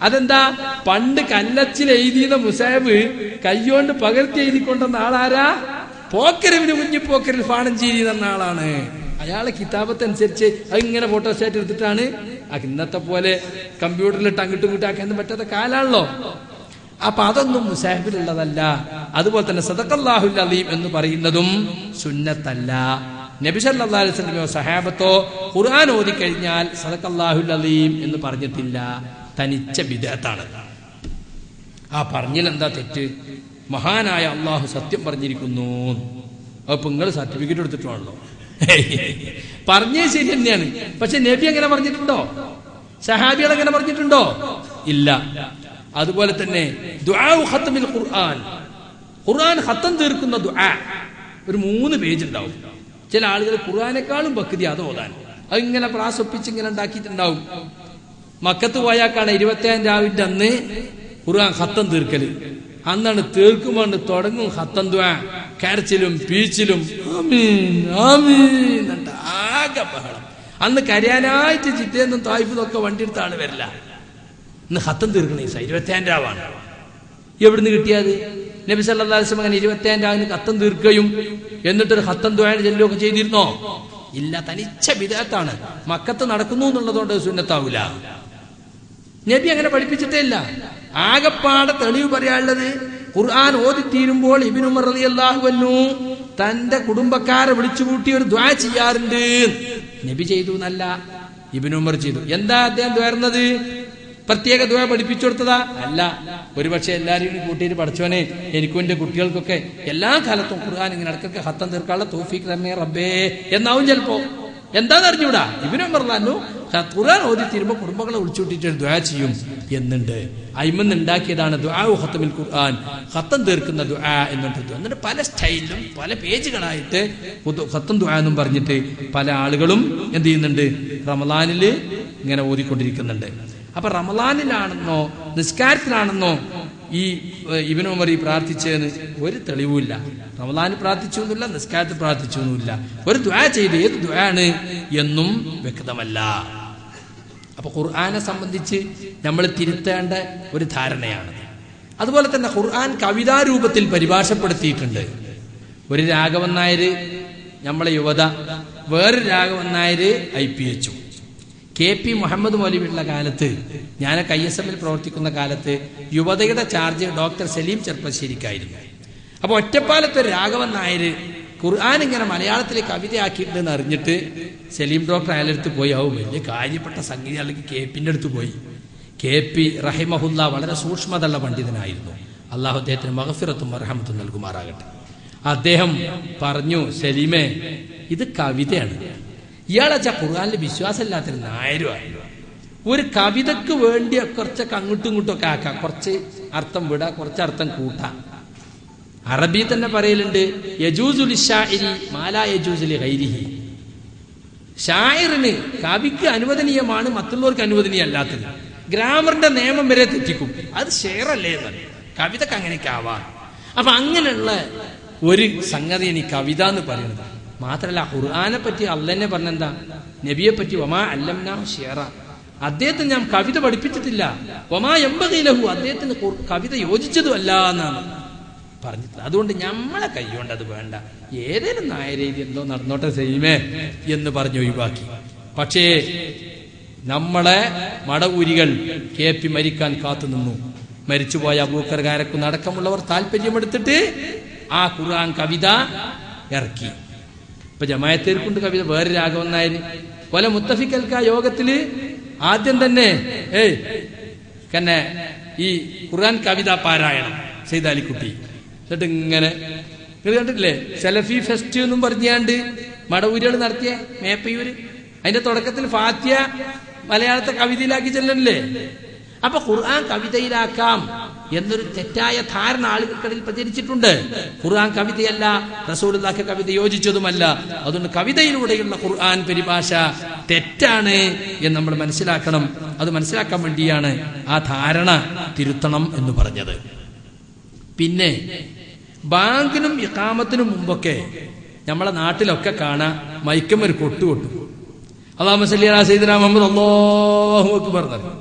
അതെന്താ? പണ്ട് കല്ലച്ചിൽ എഴുതിയ മുസാഹിബ് കയ്യോണ്ട് പകർത്തി എഴുതിക്കൊണ്ടെന്ന ആളാരാ? പോക്കരവിന് കുഞ്ഞു പോക്കറിൽ ഫാണഞ്ചേരി എന്ന ആളാണ്. അയാളെ കിതാബത്തനുസരിച്ച് അതിങ്ങനെ ഫോട്ടോസ്റ്റാറ്റ് എടുത്തിട്ടാണ്. ഇന്നത്തെ പോലെ കമ്പ്യൂട്ടറിലിട്ട് അങ്ങോട്ടും ഇങ്ങോട്ടും ആക്കാൻ പറ്റാത്ത കാലാണല്ലോ. അപ്പൊ അതൊന്നും മുസാഹിബിലുള്ളതല്ല. അതുപോലെ തന്നെ സദഖല്ലാഹുൽ അലീം എന്ന് പറയുന്നതും സുന്നത്തല്ല. നബി സല്ലല്ലാഹു അലൈഹി വസല്ലമയോ സഹാബത്തോ ഖുർആൻ ഓതി കഴിഞ്ഞാൽ സദഖല്ലാഹുൽ അലീം എന്ന് പറഞ്ഞിട്ടില്ല. തനിച്ച ബിദ്അത്താണ്. ആ പറഞ്ഞതിൽ എന്താ തെറ്റ്? മഹാനായ അള്ളാഹു സത്യം പറഞ്ഞിരിക്കുന്നു. അപ്പൊ നിങ്ങൾ സർട്ടിഫിക്കറ്റ് എടുത്തിട്ടാണല്ലോ. പറഞ്ഞത് ശരി തന്നെയാണ്. പക്ഷെ നബി അങ്ങനെ പറഞ്ഞിട്ടുണ്ടോ? സഹാബികൾ അങ്ങനെ പറഞ്ഞിട്ടുണ്ടോ? ഇല്ല. അതുപോലെ തന്നെ ദുആഉ ഖത്മിൽ ഖുർആൻ, ഖുർആൻ ഖത്തം തീർക്കുന്ന ദുആ ഒരു 3 പേജ് ഉണ്ടാവും. ചില ആളുകൾ ഖുർആനേക്കാളും പക്തി അത് ഓതാൻ അതിങ്ങനെ പ്രാസൊപ്പിച്ച് ഇങ്ങനെ ഉണ്ടാക്കിയിട്ടുണ്ടാവും. മക്കത്ത് പോയാക്കാണ് 25 രാവിന്റെ അന്ന് ഖുർആൻ ഖത്തം തീർക്കല്. അന്നാണ് തീർക്കുമ്പോൾ തുടങ്ങും ഖത്തം ദുആ, കരച്ചിലും പീച്ചിലും ആമീൻ ആമീൻ എന്നിട്ട് ആകെ ബഹളം. അന്ന് കരയാനായിട്ട് ജിദ്ദെന്നും തായിഫിന്നൊക്കെ വണ്ടി എടുത്ത ആള് വരില്ല. ഇന്ന് ഖത്തം തീർക്കണേ 25 രാവാണ്. എവിടുന്ന് കിട്ടിയത്? നബി സല്ലല്ലാഹു അലൈഹി വസല്ലം അങ്ങനെ 25 രാവിന് ഖത്തം തീർക്കുകയും എന്നിട്ടൊരു ഖത്തം ദുആ ചെല്ലുകയൊക്കെ ചെയ്തിരുന്നോ? ഇല്ല. തനിച്ച ബിദ്അത്താണ്. മക്കത്ത് നടക്കുന്നു എന്നുള്ളതുകൊണ്ട് സുന്നത്താവൂല. നബി അങ്ങനെ പഠിപ്പിച്ചിട്ടേ ഇല്ല. ആകപ്പാടെ തെളിവ് പറയാനുള്ളത് ഖുർആൻ ഓതിത്തീരുമ്പോൾ ഇബ്നു ഉമർ റളിയല്ലാഹു അൻഹു തന്റെ കുടുംബക്കാരെ വിളിച്ചുകൂട്ടി ഒരു ദുആ ചെയ്യാറുണ്ട്. നബി ചെയ്തു എന്നല്ല, ഇബ്നു ഉമർ ചെയ്തു. എന്താ അദ്ദേഹം ദ്വാരുന്നത്? പ്രത്യേക ദുആ പഠിപ്പിച്ചു കൊടുത്തതാ? അല്ല. ഒരുപക്ഷെ എല്ലാവരും കൂട്ടിയിട്ട് പഠിച്ചവനെ എനിക്കും എന്റെ കുട്ടികൾക്കൊക്കെ എല്ലാ കാലത്തും ഖുർആൻ ഇങ്ങനെ ഇടയ്ക്കൊക്കെ ഖത്തം തീർക്കാനുള്ള തൗഫീഖ് തരണേ റബ്ബേ എന്നാവും ചിലപ്പോ. എന്താന്ന് അറിഞ്ഞൂടാ. ഇബ്നു ഉമർ പറഞ്ഞു ഖുർആൻ ഓതി തീരുമ്പോ കുടുംബങ്ങളെ വിളിച്ചുകൂട്ടിട്ട് ദുആ ചെയ്യും എന്നുണ്ട്. അയിമന്ന് ഉണ്ടാക്കിയതാണ് ദുആഉ ഖത്മിൽ ഖുർആൻ, ഖത്തം തീർക്കുന്ന ദുആ എന്നിട്ട്. എന്നിട്ട് പല സ്റ്റൈലിലും പല പേജുകളായിട്ട് ഖത്തം ദുആ എന്നും പറഞ്ഞിട്ട് പല ആളുകളും എന്ത് ചെയ്യുന്നുണ്ട്? റമളാനില് ഇങ്ങനെ ഓതിക്കൊണ്ടിരിക്കുന്നുണ്ട്. അപ്പൊ റമളാനിലാണെന്നോ നിസ്കാരത്തിലാണെന്നോ ഈ ഇബ്നു ഉമർ പ്രാർത്ഥിച്ചതിന് ഒരു തെളിവുമില്ല. റമളാനിൽ പ്രാർത്ഥിച്ചു എന്നില്ല, നിസ്കാരത്തിൽ പ്രാർത്ഥിച്ചു എന്നില്ല. ഒരു ദുആ ചെയ്ത് ഏത് ദുആണ് എന്നും വ്യക്തമല്ല. അപ്പൊ ഖുർആനെ സംബന്ധിച്ച് നമ്മൾ തിരുത്തേണ്ട ഒരു ധാരണയാണ്. അതുപോലെ തന്നെ ഖുർആൻ കവിതാരൂപത്തിൽ പരിഭാഷപ്പെടുത്തിയിട്ടുണ്ട്. ഒരു രാഘവൻ നായര് നമ്മളെ യുവത, വേറൊരു രാഘവൻ നായര് IPH. KP മുഹമ്മദ് മൗലവിയുള്ള കാലത്ത്, ഞാൻ ISM പ്രവർത്തിക്കുന്ന കാലത്ത് യുവതയുടെ ചാർജ് ഡോക്ടർ സലീം ചെർപ്പശ്ശേരിക്കായിരുന്നു. അപ്പൊ ഒറ്റപ്പാലത്ത് രാഘവൻ നായര് ഖുർആൻ ഇങ്ങനെ മലയാളത്തിലെ കവിതയാക്കിയിട്ടുണ്ടെന്ന് അറിഞ്ഞിട്ട് സലീം ഡോക്ടർ അയാളടുത്ത് പോയി. വലിയ കാര്യപ്പെട്ട സംഗീത അല്ലെങ്കിൽ KPന്റെ അടുത്ത് പോയി. KP റഹിമഹുല്ല വളരെ സൂക്ഷ്മതയുള്ള പണ്ഡിതനായിരുന്നു. അള്ളാഹു അദ്ദേഹത്തിന് മഗ്ഫിറത്തും റഹ്മത്തും നൽകുമാറാകട്ടെ. അദ്ദേഹം പറഞ്ഞു, സലീമേ ഇത് കവിതയാണ്. ഇയാളെച്ചാ ഖുർആനിൽ വിശ്വാസമില്ലാത്തൊരു നായരുമാണ്. ഒരു കവിതക്ക് വേണ്ടി കുറച്ചൊക്കെ അങ്ങോട്ടും ഇങ്ങോട്ടും ഒക്കെ ആക്കാം, കുറച്ച് അർത്ഥം വിടാം, കുറച്ച് അർത്ഥം കൂട്ടാം. അറബി തന്നെ പറയലുണ്ട് യജൂസു ലിശാഇരി മാലാ യജൂസു ലിഗൈരിഹി. ഷായറിന് കവിക്ക് അനുവദനീയമാണ്, മറ്റുള്ളവർക്ക് അനുവദനീയമല്ലാത്തത്. ഗ്രാമറിന്റെ നിയമം വരെ തെറ്റിക്കും. അത് ഷെയറല്ലേ എന്നാണ്. കവിതക്ക് അങ്ങനെയൊക്കെ ആവാം. അപ്പൊ അങ്ങനെയുള്ള ഒരു സംഗതിയാണ് ഈ കവിത എന്ന് പറയുന്നത്. മാത്രല്ല ഖുർആനെ പറ്റി അള്ളന്നെ പറഞ്ഞെന്താ, നബിയെ പറ്റി വമാ അല്ലംനാ ഷിഅറ, അദ്ദേഹത്തിന് ഞാൻ കവിത പഠിപ്പിച്ചിട്ടില്ല, വമാ യംബഗി ലഹു, അദ്ദേഹത്തിന് കവിത യോജിച്ചതുമല്ല എന്നാണ് പറഞ്ഞിട്ടില്ല. അതുകൊണ്ട് നമ്മളെ കൈകൊണ്ട് അത് വേണ്ട, ഏതേലും നായരീതി എന്തോ നടന്നോട്ടെ സൈമേ എന്ന് പറഞ്ഞ് ഒഴിവാക്കി. പക്ഷേ നമ്മളെ മടവൂരികൾ കേപ്പി മരിക്കാൻ കാത്തുനിന്നു. മരിച്ചുപോയ അബൂബക്കർ കാരക്കുന്ന് അടക്കമുള്ളവർ താല്പര്യമെടുത്തിട്ട് ആ ഖുർആൻ കവിത ഇറക്കി. ഇപ്പൊ ജമാഅത്തേർക്കുണ്ട് കവിത, വേറെ രാഘവൻ നായർ പോലെ മുത്തഫിക്കൽക്ക യോഗത്തില് ആദ്യം തന്നെ കന്നെ ഈ ഖുർആൻ കവിത പാരായണം സെയ്ദ് അലിക്കുട്ടി. എന്നിട്ട് ഇങ്ങനെ കണ്ടിട്ടില്ലേ സെലഫി ഫെസ്റ്റ് എന്നും പറഞ്ഞാണ്ട് മടവൂരികൾ നടത്തിയ മേപ്പയൂര്, അതിന്റെ തുടക്കത്തിൽ ഫാത്തിയ മലയാളത്തെ കവിതയിലാക്കി ചെല്ലണില്ലേ. അപ്പൊ ഖുർആൻ കവിതയിലാക്കാം എന്നൊരു തെറ്റായ ധാരണ ആളുകൾക്കിടയിൽ പ്രചരിച്ചിട്ടുണ്ട്. ഖുർആൻ കവിതയല്ല, റസൂലുള്ളാഹിക്ക് കവിത യോജിച്ചതുമല്ല. അതുകൊണ്ട് കവിതയിലൂടെയുള്ള ഖുർആൻ പരിഭാഷ തെറ്റാണ് എന്ന് നമ്മൾ മനസ്സിലാക്കണം. അത് മനസ്സിലാക്കാൻ വേണ്ടിയാണ് ആ ധാരണ തിരുത്തണം എന്ന് പറഞ്ഞത്. പിന്നെ ബാങ്കിനും ഇഖാമത്തിനും മുമ്പൊക്കെ നമ്മളെ നാട്ടിലൊക്കെ കാണാം മൈക്കമ്മൊരു കൊട്ടുകൊട്ടും. അല്ലാഹുമ്മ സല്ലി അലാ സയ്യിദിനാ മുഹമ്മദ് അല്ലാഹു അക്ബർ പറഞ്ഞു.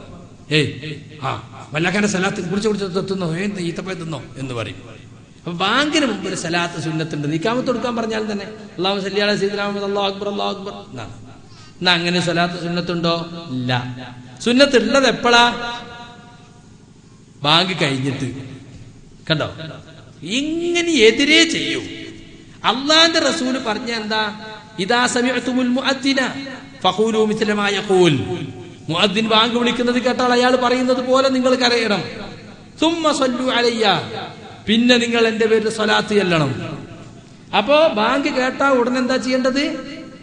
വല്ലാക്കാന്റെ സലാത്ത് കുടിച്ചു തിന്നോ, ഈത്തപ്പഴം തിന്നോ എന്ന് പറയും. അപ്പൊ ബാങ്കിന് മുമ്പ് ഒരു സലാത്ത് സുന്നത്തുണ്ട്. ഇഖാമത്ത് കൊടുക്കാൻ പറഞ്ഞാൽ തന്നെ അല്ലാഹുമ്മ സല്ലി അലാ സയ്യിദിനാ മുഹമ്മദ് അല്ലാഹു അക്ബർ അല്ലാഹു അക്ബർ എന്നാണ്. എന്നാ അങ്ങനെ സലാത്ത് സുന്നത്തുണ്ടോ? ഇല്ല. സുന്നത്ത് ഉള്ളത് എപ്പോഴാ? ബാങ്ക് കഴിഞ്ഞിട്ട്. കണ്ടോ, ഇങ്ങനെ എതിരേ ചെയ്യൂ. അള്ളാന്റെ റസൂല് പറഞ്ഞ എന്താ, ഇദാ സമിഅ്തുമുൽ മുഅദ്ദിന ഫഖൂലു മിസ്ല മാ യഖൂൽ. മുഅദ്ദിൻ ബാങ്ക് വിളിക്കുന്നത് കേട്ടാൽ അയാൾ പറയുന്നത് പോലെ നിങ്ങൾ കരയണം. സുമ്മ സല്ലു അലയ്യ, പിന്നെ നിങ്ങൾ എന്റെ പേരിൽ സ്വലാത്ത് ചൊല്ലണം. അപ്പോ ബാങ്ക് കേട്ടാ ഉടനെ എന്താ ചെയ്യേണ്ടത്?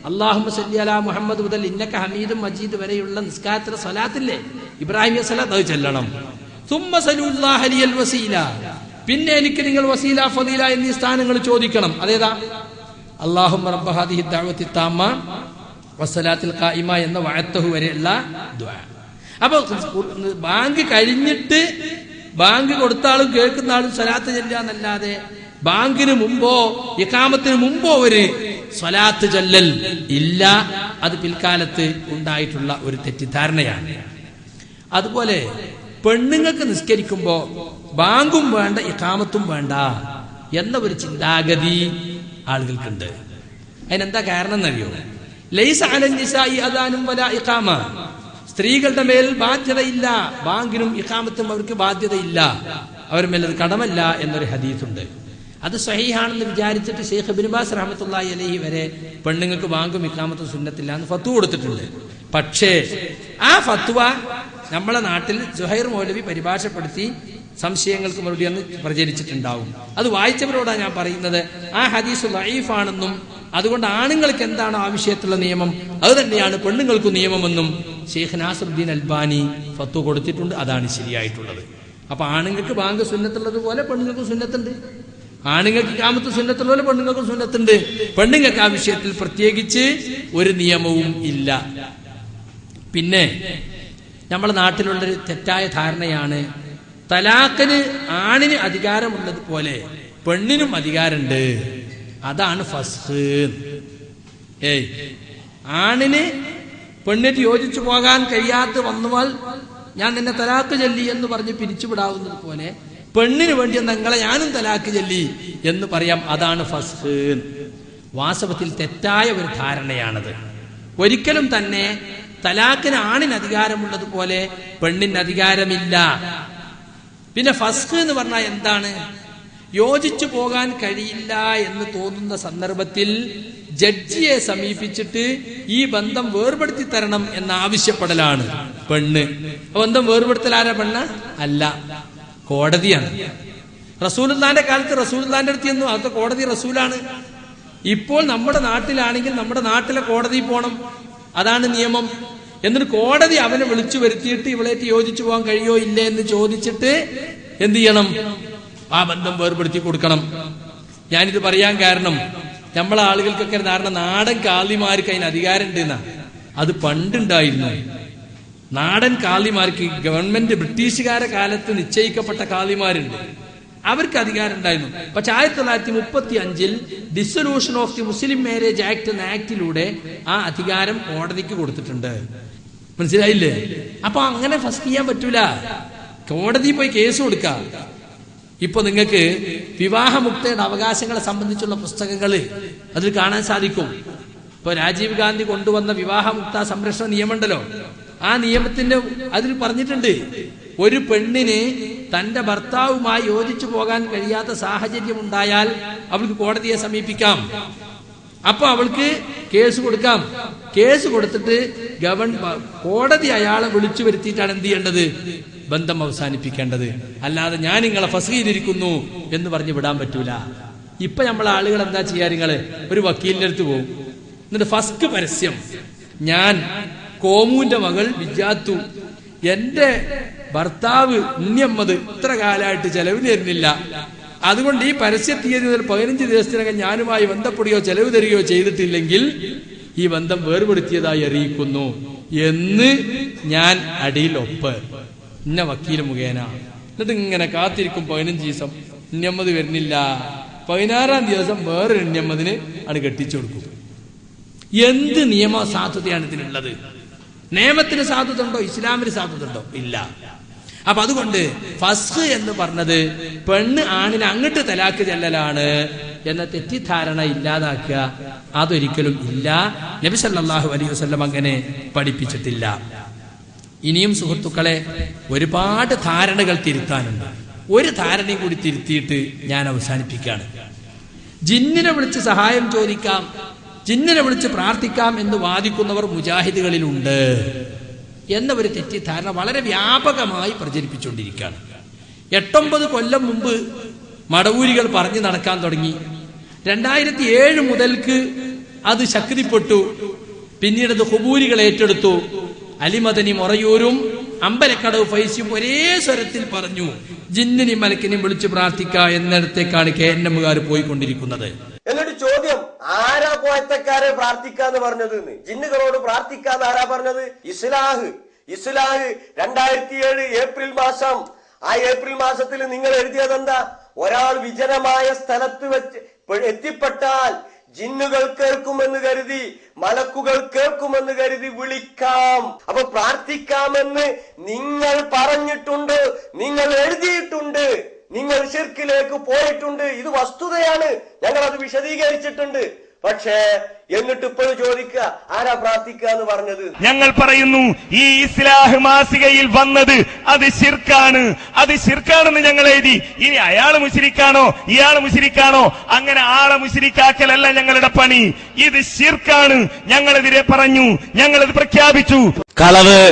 അല്ലാഹുമ്മ സല്ലി അലാ മുഹമ്മദ് മുതൽ ഇന്നക ഹമീദും മജീദ് വരെയുള്ള നിസ്കാരത്തിലെ സ്വലാത്തില്ലേ, ഇബ്രാഹിമിയ സ്വലാത്ത്, അത് ചൊല്ലണം. സുമ്മ സല്ലല്ലാഹു അലൈഹിൽ വസീല, പിന്നെ എനിക്ക് നിങ്ങൾ വസീല ഫദീല എന്നീ സ്ഥാനങ്ങൾ ചോദിക്കണം. അതേതാ? അല്ലാഹുമ്മ റബ്ബ ഹാദിഹി ദഅവത്തി താമ്മ വസ്സലാത്തിൽ ഖായിമ എന്ന വഅത്തഹു വരെയുള്ള ദുആ. അപ്പൊ ബാങ്ക് കഴിഞ്ഞിട്ട് ബാങ്ക് കൊടുത്ത ആളും കേൾക്കുന്ന ആളും സ്വലാത്ത് ചൊല്ലാന്നല്ലാതെ ബാങ്കിന് മുമ്പോ ഇഖാമത്തിന് മുമ്പോ ഒരു സ്വലാത്ത് ചൊല്ലൽ ഇല്ല. അത് പിൽക്കാലത്ത് ഉണ്ടായിട്ടുള്ള ഒരു തെറ്റിദ്ധാരണയാണ്. അതുപോലെ പെണ്ണുങ്ങൾക്ക് നിസ്കരിക്കുമ്പോ ബാങ്കും വേണ്ട ഇഖാമത്തും വേണ്ട എന്ന ഒരു ചിന്താഗതി ആളുകൾക്കുണ്ട്. അതിനെന്താ കാരണം എന്നറിയോ? ലൈസ അലൻ നിസാഇ അദാനും വലാ ഇഖാമ, സ്ത്രീകളുടെ മേൽ ബാധ്യതയില്ല, ബാങ്കിനും ഇഖാമത്തും അവർക്ക് ബാധ്യതയില്ല, അവരുടെ മേൽ അത് കടമല്ല എന്നൊരു ഹദീസുണ്ട്. അത് സ്വഹീഹാണെന്ന് വിചാരിച്ചിട്ട് ശൈഖ് ഇബ്നു ബാസ് റഹ്മത്തുള്ളാഹി അലൈഹി വരെ പെണ്ണുങ്ങൾക്ക് ബാങ്കും ഇഖാമത്തും സുന്നത്തില്ല എന്ന് ഫത്വ കൊടുത്തിട്ടുണ്ട്. പക്ഷേ ആ ഫത്വ നമ്മളെ നാട്ടിൽ സുഹൈർ മൗലവി പരിഭാഷപ്പെടുത്തി സംശയങ്ങൾക്ക് മറുപടി അന്ന് പ്രചരിച്ചിട്ടുണ്ടാവും. അത് വായിച്ചവരോടാണ് ഞാൻ പറയുന്നത്. ആ ഹദീസ് ദഈഫാണെന്നും അതുകൊണ്ട് ആണുങ്ങൾക്ക് എന്താണ് ആ വിഷയത്തിലുള്ള നിയമം അത് തന്നെയാണ് പെണ്ണുങ്ങൾക്കും നിയമമെന്നും ഷെയ്ഖ് നാസറുദ്ദീൻ അൽബാനി ഫത്വ കൊടുത്തിട്ടുണ്ട്. അതാണ് ശരിയായിട്ടുള്ളത്. അപ്പൊ ആണുങ്ങൾക്ക് ബാങ്ക് സുന്നത്തുള്ളത് പോലെ പെണ്ണുങ്ങൾക്ക് സുന്നത്തുണ്ട്, ആണുങ്ങൾക്ക് ഇഖാമത്ത് സുന്നത്തുള്ള പോലെ പെണ്ണുങ്ങൾക്കും സുന്നത്തുണ്ട്. പെണ്ണുങ്ങൾക്ക് ആ വിഷയത്തിൽ പ്രത്യേകിച്ച് ഒരു നിയമവും ഇല്ല. പിന്നെ നമ്മുടെ നാട്ടിലുള്ളൊരു തെറ്റായ ധാരണയാണ് തലാഖിന് ആണിന് അധികാരമുള്ളത് പോലെ പെണ്ണിനും അധികാരമുണ്ട്. അതാണ് ഫസ്ഖ്. ആണിന് പെണ്ണിട്ട് യോജിച്ചു പോകാൻ കഴിയാതെ വന്നാൽ ഞാൻ നിന്നെ തലാഖ് ചൊല്ലി എന്ന് പറഞ്ഞ് പിരിച്ചുവിടാവുന്നത് പോലെ പെണ്ണിന് വേണ്ടി നിങ്ങളെ ഞാനും തലാഖ് ചൊല്ലി എന്ന് പറയാം. അതാണ് ഫസ്ഖ്. വാസ്തവത്തിൽ തെറ്റായ ഒരു ധാരണയാണത്. ഒരിക്കലും തന്നെ തലാഖിന് ആണിന് അധികാരമുള്ളത് പോലെ പെണ്ണിന് അധികാരമില്ല. പിന്നെ ഫസ്ഖ് എന്ന് പറഞ്ഞാൽ എന്താണ്? യോജിച്ചു പോകാൻ കഴിയില്ല എന്ന് തോന്നുന്ന സന്ദർഭത്തിൽ ജഡ്ജിയെ സമീപിച്ചിട്ട് ഈ ബന്ധം വേർപെടുത്തി തരണം എന്ന് ആവശ്യപ്പെടലാണ് പെണ്ണ്. ബന്ധം വേർപെടുത്തൽ ആരാ? പെണ്ണ് അല്ല, കോടതിയാണ്. റസൂലുള്ളാന്റെ കാലത്ത് റസൂലുള്ളാന്റെ അടുത്ത് ചെന്നു, അതൊക്കെ കോടതി റസൂലാണ്. ഇപ്പോൾ നമ്മുടെ നാട്ടിലാണെങ്കിൽ നമ്മുടെ നാട്ടിലെ കോടതി പോണം, അതാണ് നിയമം. എന്നിട്ട് കോടതി അവനെ വിളിച്ചു വരുത്തിയിട്ട് ഇവളേറ്റ് യോജിച്ചു പോകാൻ കഴിയോ ഇല്ലേ എന്ന് ചോദിച്ചിട്ട് എന്ത് ചെയ്യണം? ആ ബന്ധം വേർപെടുത്തി കൊടുക്കണം. ഞാനിത് പറയാൻ കാരണം നമ്മളെ ആളുകൾക്കൊക്കെ ധാരണ നാടൻ കാളിമാർക്ക് അതിന് അധികാരം ഉണ്ട് എന്നാ. അത് പണ്ടുണ്ടായിരുന്നു. നാടൻ കാളിമാർക്ക് ഗവൺമെന്റ് ബ്രിട്ടീഷുകാരെ കാലത്ത് നിശ്ചയിക്കപ്പെട്ട കാളിമാരുണ്ട്. അവർക്ക് അധികാരം ഉണ്ടായിരുന്നു. പക്ഷെ 1935 dissolution of the Muslim marriage act എന്ന ആക്ടിലൂടെ ആ അധികാരം കോടതിക്ക് കൊടുത്തിട്ടുണ്ട്. മനസ്സിലായില്ലേ? അപ്പൊ അങ്ങനെ ഫസ്റ്റ് ചെയ്യാൻ പറ്റൂല, കോടതി പോയി കേസ് കൊടുക്കാം. ഇപ്പൊ നിങ്ങൾക്ക് വിവാഹമുക്തയുടെ അവകാശങ്ങളെ സംബന്ധിച്ചുള്ള പുസ്തകങ്ങൾ അതിൽ കാണാൻ സാധിക്കും. ഇപ്പൊ രാജീവ് ഗാന്ധി കൊണ്ടുവന്ന വിവാഹമുക്ത സംരക്ഷണ നിയമമുണ്ടല്ലോ, ആ നിയമത്തിന്റെ അതിൽ പറഞ്ഞിട്ടുണ്ട്, ഒരു പെണ്ണിന് തന്റെ ഭർത്താവുമായി യോജിച്ചു പോകാൻ കഴിയാത്ത സാഹചര്യം ഉണ്ടായാൽ അവൾക്ക് കോടതിയെ സമീപിക്കാം. അപ്പൊ അവൾക്ക് കേസ് കൊടുക്കാം. കേസ് കൊടുത്തിട്ട് കോടതി അയാളെ വിളിച്ചു വരുത്തിയിട്ടാണ് എന്ത് ചെയ്യേണ്ടത്? ബന്ധം അവസാനിപ്പിക്കേണ്ടത്. അല്ലാതെ ഞാൻ നിങ്ങളെ ഫസ് ചെയ്തിരിക്കുന്നു എന്ന് പറഞ്ഞ് വിടാൻ പറ്റൂല. ഇപ്പൊ നമ്മളെ ആളുകൾ എന്താ ചെയ്യാ? നിങ്ങള് ഒരു വക്കീലിന്റെ അടുത്ത് പോകും, എന്നിട്ട് ഫസ്റ്റ് പരസ്യം, ഞാൻ കോമുവിന്റെ മകൾ വിജാത്തു, എന്റെ ഭർത്താവ് ഉണ്ണിയമ്മദ് ഇത്ര കാലമായിട്ട് ചെലവ് തരുന്നില്ല, അതുകൊണ്ട് ഈ പരസ്യ തീയതി മുതൽ 15 ദിവസത്തിനകം ഞാനുമായി ബന്ധപ്പെടുകയോ ചെലവ് തരികയോ ചെയ്തിട്ടില്ലെങ്കിൽ ഈ ബന്ധം വേർപെടുത്തിയതായി അറിയിക്കുന്നു എന്ന് ഞാൻ അടിയിൽ ഒപ്പ് ഇന്ന വക്കീൽ മുഖേന. എന്നിട്ട് ഇങ്ങനെ കാത്തിരിക്കും 15 ദിവസം, ഉണ്ണിയമ്മദ് വരുന്നില്ല. 16-ാം ദിവസം വേറൊരു ഉണ്ണിയമ്മദിന് ആണ് കെട്ടിച്ചു കൊടുക്കും. എന്ത് നിയമ സാധുതയാണ് ഇതിനുള്ളത്? നിയമത്തിന് സാധുത ഉണ്ടോ? ഇസ്ലാമിന് സാധുത ഉണ്ടോ? ഇല്ല. അപ്പൊ അതുകൊണ്ട് ഫസ്ഖ് എന്ന് പറഞ്ഞത് പെണ്ണ് ആണിന് അങ്ങോട്ട് തലാക്ക് ചെല്ലലാണ് എന്ന തെറ്റിദ്ധാരണ ഇല്ലാതാക്കുക, അതൊരിക്കലും ഇല്ല. നബി സല്ലല്ലാഹു അലൈഹി വസല്ലം അങ്ങനെ പഠിപ്പിച്ചിട്ടില്ല. ഇനിയും സുഹൃത്തുക്കളെ, ഒരുപാട് ധാരണകൾ തിരുത്താനുണ്ട്. ഒരു ധാരണയും കൂടി തിരുത്തിയിട്ട് ഞാൻ അവസാനിപ്പിക്കുകയാണ്. ജിന്നിനെ വിളിച്ച് സഹായം ചോദിക്കാം, ജിന്നിനെ വിളിച്ച് പ്രാർത്ഥിക്കാം എന്ന് വാദിക്കുന്നവർ മുജാഹിദുകളിലുണ്ട് എന്ന ഒരു തെറ്റിദ്ധാരണ വളരെ വ്യാപകമായി പ്രചരിപ്പിച്ചുകൊണ്ടിരിക്കുകയാണ്. 8-9 കൊല്ലം മുമ്പ് മടവൂരികൾ പറഞ്ഞു നടക്കാൻ തുടങ്ങി. 2007 മുതൽക്ക് അത് ശക്തിപ്പെട്ടു. പിന്നീട് അത് ഖുബൂരികൾ ഏറ്റെടുത്തു. അലിമദനി മൊറയൂരും അമ്പലക്കടവ് ഫൈസിയും ഒരേ സ്വരത്തിൽ പറഞ്ഞു, ജിന്നിനെയും മലക്കിനെയും വിളിച്ച് പ്രാർത്ഥിക്ക എന്നിടത്തേക്കാണ് KNM പോയിക്കൊണ്ടിരിക്കുന്നത്. എന്നിട്ട് ചോദ്യം, ആരാ പോയത്തക്കാരെ പ്രാർത്ഥിക്കാന്ന് പറഞ്ഞത്? ജിന്നുകളോട് പ്രാർത്ഥിക്കാന്ന് ആരാ പറഞ്ഞത്? ഇസ്ലാഹ് 2007 ഏപ്രിൽ മാസം. ആ ഏപ്രിൽ മാസത്തിൽ നിങ്ങൾ എഴുതിയതെന്താ? ഒരാൾ വിജനമായ സ്ഥലത്ത് വെച്ച് എത്തിപ്പെട്ടാൽ ജിന്നുകൾ കേൾക്കുമെന്ന് കരുതി, മലക്കുകൾ കേൾക്കുമെന്ന് കരുതി വിളിക്കാം. അപ്പൊ പ്രാർത്ഥിക്കാമെന്ന് നിങ്ങൾ പറഞ്ഞിട്ടുണ്ട്, നിങ്ങൾ എഴുതിയിട്ടുണ്ട്, നിങ്ങൾ ശിർക്കിലേക്ക് പോയിട്ടുണ്ട്. ഇത് വസ്തുതയാണ്, ഞങ്ങൾ അത് വിശദീകരിച്ചിട്ടുണ്ട്. പക്ഷേ എന്നിട്ട് ഇപ്പോൾ ചോദിക്കുക, ആരാ പ്രാർത്ഥിക്കുക എന്ന് പറഞ്ഞത്? ഞങ്ങൾ പറയുന്നു, ഈ ഇസ്ലാഹ് മാസികയിൽ വന്നത് അത് ശിർക്കാണ്, അത് ശിർക്കാണെന്ന് ഞങ്ങൾ എഴുതി. ഇനി അയാള് മുശ്രിക്കാണോ ഇയാള് മുശ്രിക്കാണോ, അങ്ങനെ ആളെ മുശ്രിക്കാക്കലല്ല ഞങ്ങളുടെ പണി. ഇത് ശിർക്കാണ്, ഞങ്ങളെതിരെ പറഞ്ഞു, ഞങ്ങളത് പ്രഖ്യാപിച്ചു. കളവ്.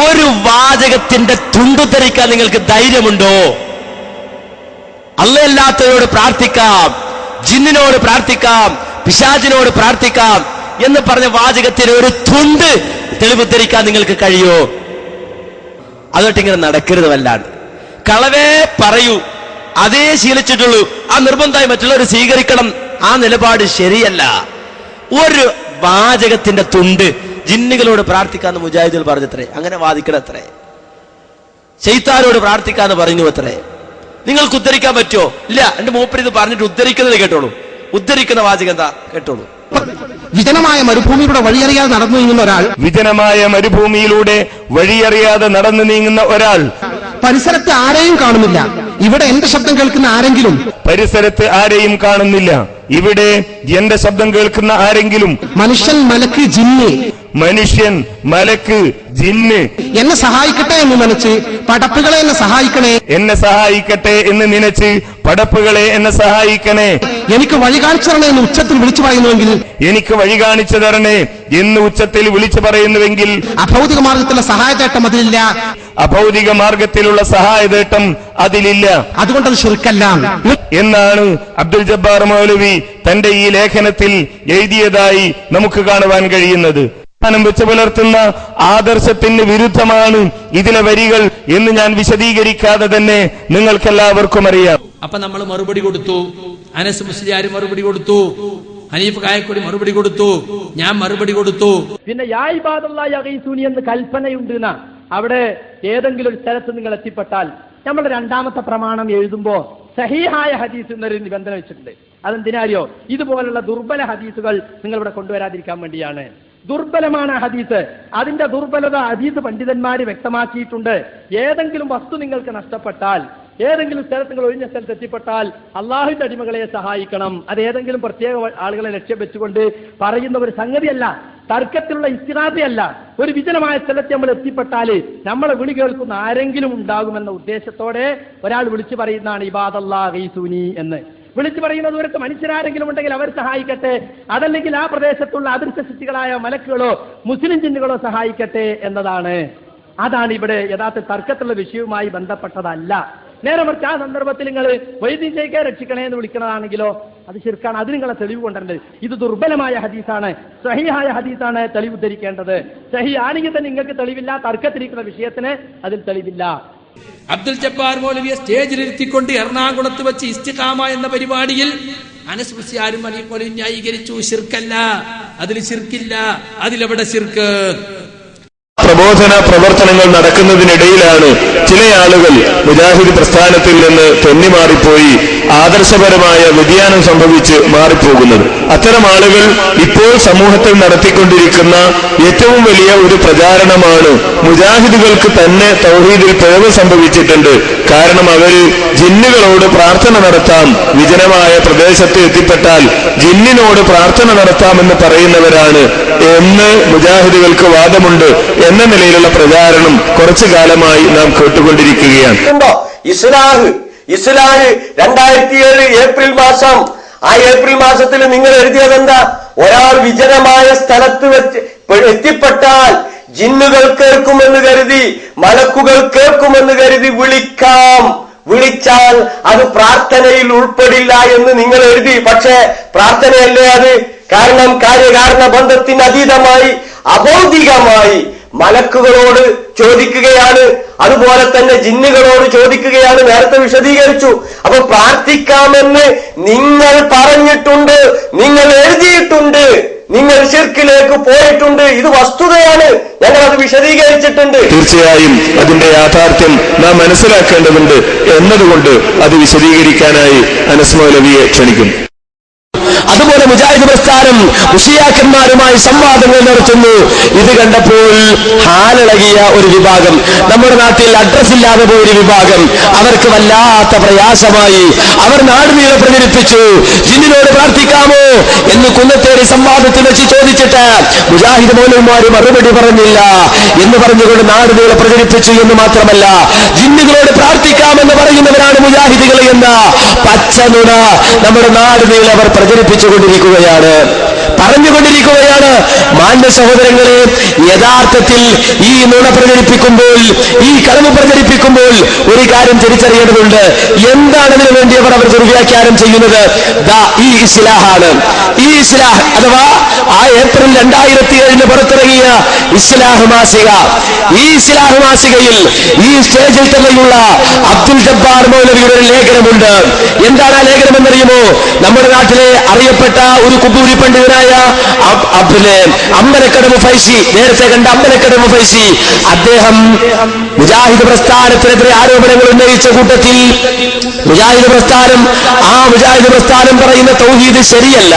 ഒരു വാചകത്തിന്റെ തുണ്ടുധരിക്കാൻ നിങ്ങൾക്ക് ധൈര്യമുണ്ടോ? അല്ലാത്തവരോട് പ്രാർത്ഥിക്കാം, ജിന്നിനോട് പ്രാർത്ഥിക്കാം, പിശാചിനോട് പ്രാർത്ഥിക്കാം എന്ന് പറഞ്ഞ വാചകത്തിന് ഒരു തുണ്ട് തെളിവുദ്ധരിക്കാൻ നിങ്ങൾക്ക് കഴിയോ? അതോട്ടിങ്ങനെ നടക്കരുത്. വല്ലാണ്ട് കളവേ പറയൂ, അതേ ശീലിച്ചിട്ടുള്ളൂ. ആ നിർബന്ധമായി മറ്റുള്ളവർ സ്വീകരിക്കണം, ആ നിലപാട് ശരിയല്ല. ഒരു വാചകത്തിന്റെ തുണ്ട് ജിന്നുകളോട് പ്രാർത്ഥിക്കാന്ന് മുജാഹിദുകൾ പറഞ്ഞത്രേ, അങ്ങനെ വാദിക്കണത്രേ. ശൈത്താനോട് പ്രാർത്ഥിക്കാന്ന് പറഞ്ഞു അത്രേ. നിങ്ങൾക്ക് ഉദ്ധരിക്കാൻ പറ്റുമോ? ഇല്ല. എന്റെ മൂപ്പര് ഇത് പറഞ്ഞിട്ട് ഉദ്ധരിക്കുന്നത് കേട്ടോളൂ. ഉദ്ധരിക്കുന്ന വാചകം എന്താ കേട്ടോളൂ. വിജനമായ മരുഭൂമിയിലൂടെ വഴിയറിയാതെ നടന്നു നീങ്ങുന്ന ഒരാൾ, വിജനമായ മരുഭൂമിയിലൂടെ വഴിയറിയാതെ നടന്നു നീങ്ങുന്ന ഒരാൾ, പരിസരത്ത് ആരെയും കാണുന്നില്ല, ഇവിടെ എന്റെ ശബ്ദം കേൾക്കുന്ന ആരെങ്കിലും, പരിസരത്ത് ആരെയും കാണുന്നില്ല, ഇവിടെ എന്റെ ശബ്ദം കേൾക്കുന്ന ആരെങ്കിലും, മനുഷ്യൻ, മലക്ക്, ജിന്ന്, മനുഷ്യൻ, മലക്ക്, ജിന്ന് എന്നെ സഹായിക്കട്ടെ എന്ന് നനച്ച് പടപ്പുകളെ എന്നെ സഹായിക്കണേ, എന്നെ സഹായിക്കട്ടെ എന്ന് നനച്ച് പടപ്പുകളെ എന്നെ സഹായിക്കണേ, എനിക്ക് വഴി കാണിച്ചു തരണേ എന്ന് ഉച്ചത്തിൽ വിളിച്ചു പറയുന്നുവെങ്കിൽ, എനിക്ക് വഴി കാണിച്ചു തരണേ എന്ന് ഉച്ചത്തിൽ വിളിച്ചു പറയുന്നുവെങ്കിൽ, അഭൗതിക മാർഗത്തിലുള്ള സഹായതേട്ടം അതിലില്ല, അഭൗതിക മാർഗത്തിലുള്ള സഹായതേട്ടം അതിലില്ല, അതുകൊണ്ട് അത് ശിർക്കല്ല എന്നാണ് അബ്ദുൽ ജബ്ബാർ മൗലവി തന്റെ ഈ ലേഖനത്തിൽ എഴുതിയതായി നമുക്ക് കാണുവാൻ കഴിയുന്നത്. വെച്ച് പുലർത്തുന്ന ആദർശത്തിന് വിരുദ്ധമാണ് ഇതിലെ വരികൾ എന്ന് ഞാൻ വിശദീകരിക്കാതെ തന്നെ നിങ്ങൾക്കെല്ലാവർക്കും അറിയാം. അപ്പൊ നമ്മൾ മറുപടി കൊടുത്തു, അനസ് മുസ്ലിയാർ മറുപടി കൊടുത്തു, ഹനീഫ് കായക്കൊടി മറുപടി കൊടുത്തു, ഞാൻ മറുപടി കൊടുത്തു. പിന്നെ യാ ഇബാദല്ലാഹി യഗീസൂനി എന്ന് കൽപ്പനയുണ്ട്. അവിടെ ഏതെങ്കിലും ഒരു സ്ഥലത്ത് നിങ്ങൾ എത്തിപ്പെട്ടാൽ നമ്മൾ രണ്ടാമത്തെ പ്രമാണം എഴുതുമ്പോൾ സഹീഹായ ഹദീസ് എന്നൊരു നിബന്ധന വെച്ചിട്ടുണ്ട്. അതെന്തിനാരിയോ? ഇതുപോലുള്ള ദുർബല ഹദീസുകൾ നിങ്ങൾ ഇവിടെ കൊണ്ടുവരാതിരിക്കാൻ വേണ്ടിയാണ്. ദുർബലമാണ് ഹദീസ്. അതിന്റെ ദുർബലത ഹദീസ് പണ്ഡിതന്മാര് വ്യക്തമാക്കിയിട്ടുണ്ട്. ഏതെങ്കിലും വസ്തു നിങ്ങൾക്ക് നഷ്ടപ്പെട്ടാൽ, ഏതെങ്കിലും സ്ഥലത്ത് നിങ്ങൾ ഒഴിഞ്ഞ സ്ഥലത്ത് എത്തിപ്പെട്ടാൽ അള്ളാഹുവിന്റെ അടിമകളെ സഹായിക്കണം. അത് ഏതെങ്കിലും പ്രത്യേക ആളുകളെ ലക്ഷ്യം വെച്ചുകൊണ്ട് പറയുന്ന ഒരു സംഗതിയല്ല, തർക്കത്തിലുള്ള ഇസ്തിഗാസയല്ല. ഒരു വിജനമായ സ്ഥലത്ത് നമ്മൾ എത്തിപ്പെട്ടാല് നമ്മളെ വിളി കേൾക്കുന്ന ആരെങ്കിലും ഉണ്ടാകുമെന്ന ഉദ്ദേശത്തോടെ ഒരാൾ വിളിച്ചു പറയുന്നതാണ് ഇബാദല്ലാഹ് ഗീസൂനി എന്ന്. വിളിച്ചു പറയുന്നത് ദൂരത്ത് മനുഷ്യരാരെങ്കിലും ഉണ്ടെങ്കിൽ അവർ സഹായിക്കട്ടെ, അതല്ലെങ്കിൽ ആ പ്രദേശത്തുള്ള അദൃശ്യ ശക്തികളായ മലക്കുകളോ മുസ്ലിം ജിന്നുകളോ സഹായിക്കട്ടെ എന്നതാണ്. അതാണ് ഇവിടെ യഥാർത്ഥ തർക്കത്തിലുള്ള വിഷയവുമായി ബന്ധപ്പെട്ടതല്ല. നേരെ മറിച്ച് ആ സന്ദർഭത്തിൽ നിങ്ങൾ വൈദ്യുതിയെ രക്ഷിക്കണേ എന്ന് വിളിക്കുന്നതാണെങ്കിലോ അത് ശിർക്കാണ്. അത് നിങ്ങളെ തെളിവ് കൊണ്ടുവരേണ്ടത്. ഇത് ദുർബലമായ ഹദീസാണ്, സഹിഹായ ഹദീസാണ് തെളിവ് ഉദ്ധരിക്കേണ്ടത്. സഹി ആണെങ്കിൽ തന്നെ നിങ്ങൾക്ക് തെളിവില്ല, തർക്കത്തിരിക്കുന്ന വിഷയത്തിന് അതിൽ തെളിവില്ല. അബ്ദുൽ ജബ്ബാർ മൗലവിയെ സ്റ്റേജിലിരുത്തിക്കൊണ്ട് എറണാകുളത്ത് വെച്ച് ഇസ്തിഖാമ എന്ന പരിപാടിയിൽ അനസ് മുസ്ലിയാരും മൗലവി ന്യായീകരിച്ചു, ശിർക്കല്ല, അതിൽ ശിർക്കില്ല, അതിലെവിടെ ശിർക്ക്? പ്രബോധന പ്രവർത്തനങ്ങൾ നടക്കുന്നതിനിടയിലാണ് ചില ആളുകൾ മുജാഹിദ് പ്രസ്ഥാനത്തിൽ നിന്ന് തെന്നിമാറിപ്പോയി ആദർശപരമായ വ്യതിയാനം സംഭവിച്ച് മാറിപ്പോകുന്നത്. അത്തരം ആളുകൾ ഇപ്പോൾ സമൂഹത്തിൽ നടത്തിക്കൊണ്ടിരിക്കുന്ന ഏറ്റവും വലിയ ഒരു പ്രചാരണമാണ് മുജാഹിദുകൾക്ക് തന്നെ തൗഹീദിൽ പിഴവ് സംഭവിച്ചിട്ടുണ്ട്, കാരണം അവര് ജിന്നുകളോട് പ്രാർത്ഥന നടത്താം, വിജനമായ പ്രദേശത്ത് എത്തിപ്പെട്ടാൽ ജിന്നിനോട് പ്രാർത്ഥന നടത്താമെന്ന് പറയുന്നവരാണ് എന്ന് മുജാഹിദുകൾക്ക് വാദമുണ്ട് എന്ന നിലയിലുള്ള പ്രചാരണം കുറച്ചു കാലമായി നാം കേട്ടുകൊണ്ടിരിക്കുകയാണ്. ഇസ്ലാഹ് 2007 ഏപ്രിൽ മാസം, ആ ഏപ്രിൽ മാസത്തിൽ നിങ്ങൾ എഴുതിയതെന്താ? ഒരാൾ വിജനമായ സ്ഥലത്ത് വെച്ച് എത്തിപ്പെട്ടാൽ ജിന്നുകൾ കേൾക്കുമെന്ന് കരുതി, മലക്കുകൾ കേൾക്കുമെന്ന് കരുതി വിളിച്ചാൽ അത് പ്രാർത്ഥനയിൽ ഉൾപ്പെടില്ല എന്ന് നിങ്ങൾ എഴുതി. പക്ഷേ പ്രാർത്ഥനയല്ലേ അത്? കാരണം കാര്യകാരണ ബന്ധത്തിന് അതീതമായി അഭൗതികമായി മലക്കുകളോട് ചോദിക്കുകയാണ്, അതുപോലെ തന്നെ ജിന്നുകളോട് ചോദിക്കുകയാണ്. നേരത്തെ വിശദീകരിച്ചു. അപ്പൊ പ്രാർത്ഥിക്കാമെന്ന് നിങ്ങൾ പറഞ്ഞിട്ടുണ്ട്, നിങ്ങൾ എഴുതിയിട്ടുണ്ട്, നിങ്ങൾ ശിർക്കിലേക്ക് പോയിട്ടുണ്ട്. ഇത് വസ്തുതയാണ്, ഞങ്ങൾ അത് വിശദീകരിച്ചിട്ടുണ്ട്. തീർച്ചയായും അതിന്റെ യാഥാർത്ഥ്യം നാം മനസ്സിലാക്കേണ്ടതുണ്ട് എന്നതുകൊണ്ട് അത് വിശദീകരിക്കാനായി അനസ് മൗലവിയെ ക്ഷണിക്കും. അതുപോലെ മുജാഹിദ് പ്രസ്ഥാനം മുഷിയാക്കന്മാരുമായി സംവാദങ്ങൾ നടത്തുന്നു. ഇത് കണ്ടപ്പോൾ ഹാലിളകിയ ഒരു വിഭാഗം, നമ്മുടെ നാട്ടിൽ അഡ്രസ് ഇല്ലാതെ പോയൊരു വിഭാഗം, അവർക്ക് വല്ലാത്ത പ്രയാസമായി. അവർ നാടുനീളെ പ്രചരിപ്പിച്ചു, ജിന്നിനോട് പ്രാർത്ഥിക്കാമോ എന്ന് കുന്നത്തേറി സംവാദത്തിൽ വെച്ച് ചോദിച്ചിട്ട് മുജാഹിദ് മൗലവിമാര് മറുപടി പറഞ്ഞില്ല എന്ന് പറഞ്ഞുകൊണ്ട് നാടുനീളെ പ്രചരിപ്പിച്ചു. എന്ന് മാത്രമല്ല, ജിന്നുകളോട് പ്രാർത്ഥിക്കാമെന്ന് പറയുന്നവരാണ് മുജാഹിദുകൾ എന്ന പച്ചനുണ നമ്മുടെ നാടുനീളെ അവർ പ്രചരിപ്പിച്ചുകൊണ്ടിരിക്കുകയാണ്, പറഞ്ഞുകൊണ്ടിരിക്കുകയാണ്. മാന്യ സഹോദരങ്ങളെ, യഥാർത്ഥത്തിൽ ഈ നുണ പ്രചരിപ്പിക്കുമ്പോൾ, ഈ കളവ് പ്രചരിപ്പിക്കുമ്പോൾ ഒരു കാര്യം തിരിച്ചറിയേണ്ടതുണ്ട്. എന്താണ് അതിനു വേണ്ടി അവർ ദുർവ്യാഖ്യാനം ചെയ്യുന്നത്? ഈ ഇസ്ലാഹാണ്. ഈ ഇസ്ലാഹ് അഥവാ ആ ഏപ്രിൽ 2007 പുറത്തിറങ്ങിയ ഇസ്ലാഹ് മാസിക, ഈ ഇസ്ലാഹ് മാസികയിൽ ഈ സ്റ്റേജിൽ തന്നെയുള്ള അബ്ദുൽ ജബ്ബാർ മൗലവിയുടെ ഒരു ലേഖനമുണ്ട്. എന്താണ് ആ ലേഖനം എന്നറിയുമോ? നമ്മുടെ നാട്ടിലെ അറിയപ്പെട്ട ഒരു കുബൂരി പണ്ഡിതനായ അമ്പലക്കടവ് ഫൈസി, നേരത്തെ കണ്ട അമ്പലക്കടവ് ഫൈസി, അദ്ദേഹം മുജാഹിദ് പ്രസ്ഥാനത്തിനെതിരെ ആരോപണങ്ങൾ ഉന്നയിച്ച കൂട്ടത്തിൽ മുജാഹിദ് പ്രസ്ഥാനം പറയുന്ന തൗഹീദ് ശരിയല്ല,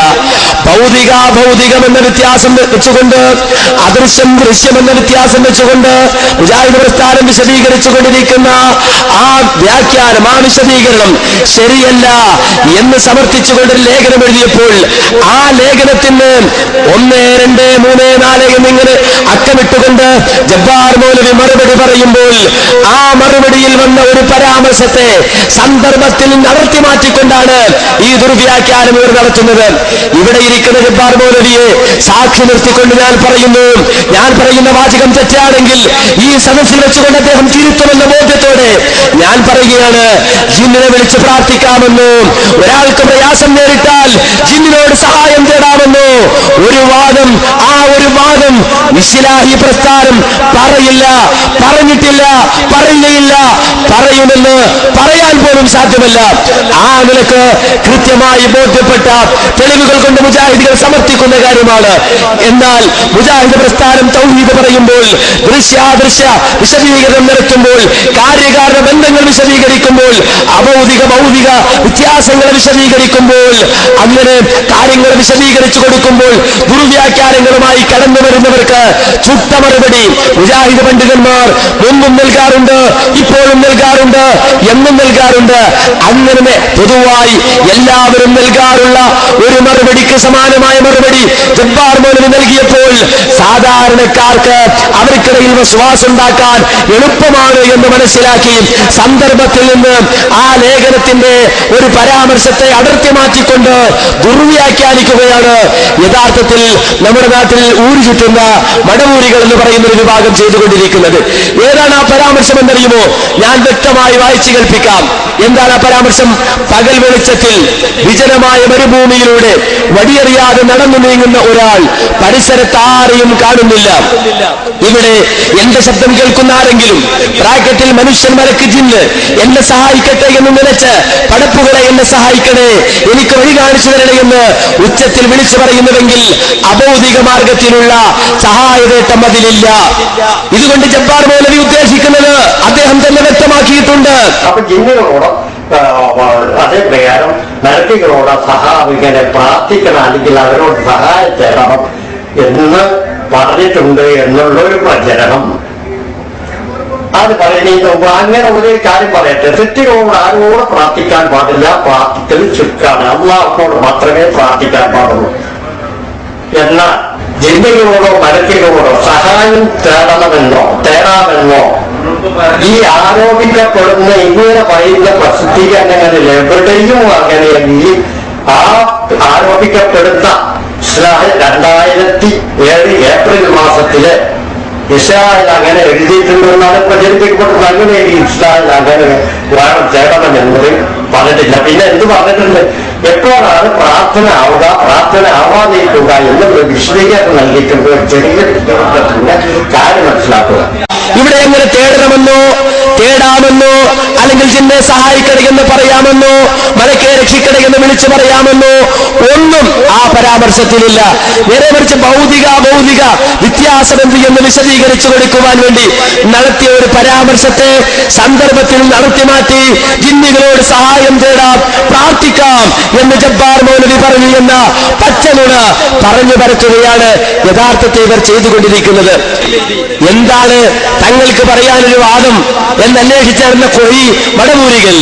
ഭൗതികം എന്ന വ്യത്യാസം വെച്ചുകൊണ്ട്, അദൃശ്യം ദൃശ്യം എന്ന വ്യത്യാസം വെച്ചുകൊണ്ട് മുജാഹിദ് പ്രസ്ഥാനം വിശദീകരിച്ചുകൊണ്ടിരിക്കുന്ന ആ വ്യാഖ്യാനം, ആ വിശദീകരണം ശരിയല്ല എന്ന് സമർത്ഥിച്ചുകൊണ്ട് ലേഖനം എഴുതിയപ്പോൾ ആ ലേഖനത്തിന് 1, 2, 3, 4 എന്നിങ്ങനെ അക്കമിട്ടുകൊണ്ട് ജബ്ബാർ മൗലവി മറുപടി പറയുമ്പോൾ ആ മറുപടിയിൽ വന്ന ഒരു പരാമർശത്തെ സന്ദർഭത്തിൽ നടത്തി മാറ്റിക്കൊണ്ടാണ് ഈ ദുർവ്യാഖ്യാനം ഇവർ നടത്തുന്നത്. ഇവിടെ ഇരിക്കുന്ന ജബ്ബാർ മൗലവിയെ സാക്ഷി നിർത്തിക്കൊണ്ട് ഞാൻ പറയുന്ന വാചകം തെറ്റാണെങ്കിൽ ഈ സദസ്സിൽ വെച്ചുകൊണ്ട് അദ്ദേഹം തിരുത്തുമെന്ന ബോധ്യത്തോടെ ഞാൻ പറയുകയാണ്, ജിന്നിനെ വിളിച്ച് പ്രാർത്ഥിക്കാമെന്നോ, ഒരാൾക്ക് പ്രയാസം നേരിട്ടാൽ ജിന്നിനോട് സഹായം തേടാമെന്നോ ഒരു വാദം, ആ ഒരു വാദം ഇസ്ലാഹി പ്രസ്ഥാനം പറയില്ല, പറഞ്ഞിട്ടില്ല, പറയുകയില്ല, പറയുമെന്ന് പറയാൻ പോലും സാധ്യമല്ല. ആ നിലക്ക് കൃത്യമായി ബോധ്യപ്പെട്ട തെളിവുകൾ കൊണ്ട് മുജാഹിദുകൾ സമർത്ഥിക്കുന്ന കാര്യമാണ്. എന്നാൽ മുജാഹിദ് പ്രസ്ഥാനം തൗഹീദ് പറയുമ്പോൾ, ദൃശ്യാദൃശ്യ വിശദീകരണം നടത്തുമ്പോൾ, കാര്യകാരണ ബന്ധങ്ങൾ വിശദീകരിക്കുമ്പോൾ, അഭൗതിക ഭൗതിക വ്യത്യാസങ്ങൾ വിശദീകരിക്കുമ്പോൾ, അങ്ങനെ കാര്യങ്ങൾ വിശദീകരിച്ചു കൊടുക്കുമ്പോൾ ദുർവ്യാഖ്യാനങ്ങളുമായി കടന്നു വരുന്നവർക്ക് ചുട്ട മറുപടി മുജാഹിദ് പണ്ഡിതന്മാർ മുമ്പും നൽകാറുണ്ട്, ഇപ്പോഴും നൽകാറുണ്ട്, എന്നും നൽകാറുണ്ട്. അങ്ങനെ പൊതുവായി എല്ലാവരും നൽകാറുള്ള ഒരു മറുപടിക്ക് സമാനമായ മറുപടി ജബ്ബാർ മൗലവി നൽകിയപ്പോൾ സാധാരണക്കാർക്ക് അവർക്കിടയിൽ വിശ്വാസം ഉണ്ടാക്കാൻ എളുപ്പമാണ് എന്ന് മനസ്സിലാക്കി സന്ദർഭത്തിൽ നിന്ന് ആ ലേഖനത്തിന്റെ ഒരു പരാമർശത്തെ അടർത്തി മാറ്റിക്കൊണ്ട് ദുർവ്യാഖ്യാനിക്കുകയാണ് യഥാർത്ഥത്തിൽ നമ്മുടെ നാട്ടിൽ ഊരു ചുറ്റുന്ന മടവൂരികൾ എന്ന് പറയുന്ന ഒരു വിഭാഗം ചെയ്തുകൊണ്ടിരിക്കുന്നത്. ഏതാണ് ആ പരാമർശം എന്നറിയുമോ? ഞാൻ വ്യക്തമായി വായിച്ചു കേൾപ്പിക്കാം. എന്താണ് ആ പരാമർശം? പകൽ വെളിച്ചത്തിൽ വിജനമായ മരുഭൂമിയിലൂടെ വടിയെറിയാതെ നടന്നു നീങ്ങുന്ന ഒരാൾ പരിസരത്ത് ആരെയും കാണുന്നില്ല. ഇവിടെ എന്റെ ശബ്ദം കേൾക്കുന്ന ആരെങ്കിലും ബ്രാക്കറ്റിൽ മനുഷ്യൻ മലക്ക് ജിന്ന് എന്നെ സഹായിക്കട്ടെ എന്ന് നിലച്ച് പടപ്പുകളെ എന്നെ സഹായിക്കണേ, എനിക്ക് വഴി കാണിച്ചു തരണേ എന്ന് ഉച്ചത്തിൽ വിളിച്ചു പറയുന്നുവെങ്കിൽ അഭൗതിക മാർഗത്തിലുള്ള സഹായവേട്ടം അതിലില്ല. ഇതുകൊണ്ട് ജബ്ബാർ മൗലവി ഉദ്ദേശിക്കുന്നത് അദ്ദേഹം തന്നെ വ്യക്തമാക്കിയിട്ടുണ്ട്. അപ്പൊ ജിന്നുകളോട് അതേ പ്രകാരം മലക്കുകളോട് സഹായികളെ പ്രാർത്ഥിക്കണം, അല്ലെങ്കിൽ അവരോട് സഹായം തരണം എന്ന് പറഞ്ഞിട്ടുണ്ട് എന്നുള്ളൊരു പ്രചരണം അത് പറയുന്നതിന് മുമ്പ് അങ്ങനെ ഒരു കാര്യം പറയട്ടെ. തെറ്റുകളോട് ആരോട് പ്രാർത്ഥിക്കാൻ പാടില്ല, പ്രാർത്ഥിക്കൽ ചുരുക്കാണ്. അള്ളാഹുവോട് മാത്രമേ പ്രാർത്ഥിക്കാൻ പാടുള്ളൂ. എന്നാൽ ജിന്നുകളോടോ മലക്കുകളോടോ സഹായം തേടാമെന്നോ ഈ ആരോപിക്കപ്പെടുന്ന ഇങ്ങനെ പറയുന്ന പ്രസിദ്ധീകരണങ്ങളിൽ എവിടെയും അങ്ങനെയെങ്കിൽ ആ ആരോപിക്കപ്പെടുന്ന 2007 ഏപ്രിൽ മാസത്തില് ഇസ്രായേൽ അങ്ങനെ എഴുതിയിട്ടുണ്ടെന്നാണ് പ്രചരിപ്പിക്കപ്പെട്ടത്. അങ്ങനെ ഇസ്രായേൽ അങ്ങനെ വേണം തേടണമെന്നത് പറഞ്ഞിട്ടില്ല. പിന്നെ എന്ത് പറഞ്ഞിട്ടുണ്ട്? എപ്പോഴാണ് പ്രാർത്ഥന ആവുക, പ്രാർത്ഥന ആവാതിരിക്കുക എന്നുള്ള വിശദീകരണം നൽകിയിട്ടുണ്ട്. ചെറിയ കാര്യം മനസ്സിലാക്കുക. ഇവിടെ എങ്ങനെ തേടണമെന്നോ തേടാമെന്നോ അല്ലെങ്കിൽ ജിന്നെ സഹായിക്കണമെന്ന് പറയാമെന്നോ മലക്കെ രക്ഷിക്കണമെന്ന് വിളിച്ചു പറയാമെന്നോ ഒന്നും ആ പരാമർശത്തിലില്ല. നേരെ മറിച്ച് ഭൗതിക വ്യത്യാസമെന്ത് എന്ന് വിശദീകരിച്ചു കൊടുക്കുവാൻ വേണ്ടി നടത്തിയ ഒരു പരാമർശത്തെ സന്ദർഭത്തിൽ നടത്തി മാറ്റി ജിന്നുകളോട് സഹായം തേടാം, പ്രാർത്ഥിക്കാം എന്ന് ജബ്ബാർ മൗലവി പറഞ്ഞു എന്ന പച്ചനുണ പറഞ്ഞു പരത്തുകയാണ് യഥാർത്ഥത്തിൽ ഇവർ ചെയ്തുകൊണ്ടിരിക്കുന്നത്. എന്താണ് തങ്ങൾക്ക് പറയാനൊരു വാദം എന്നന്വേഷിച്ചറിഞ്ഞ കൊഴി മടവൂരികൾ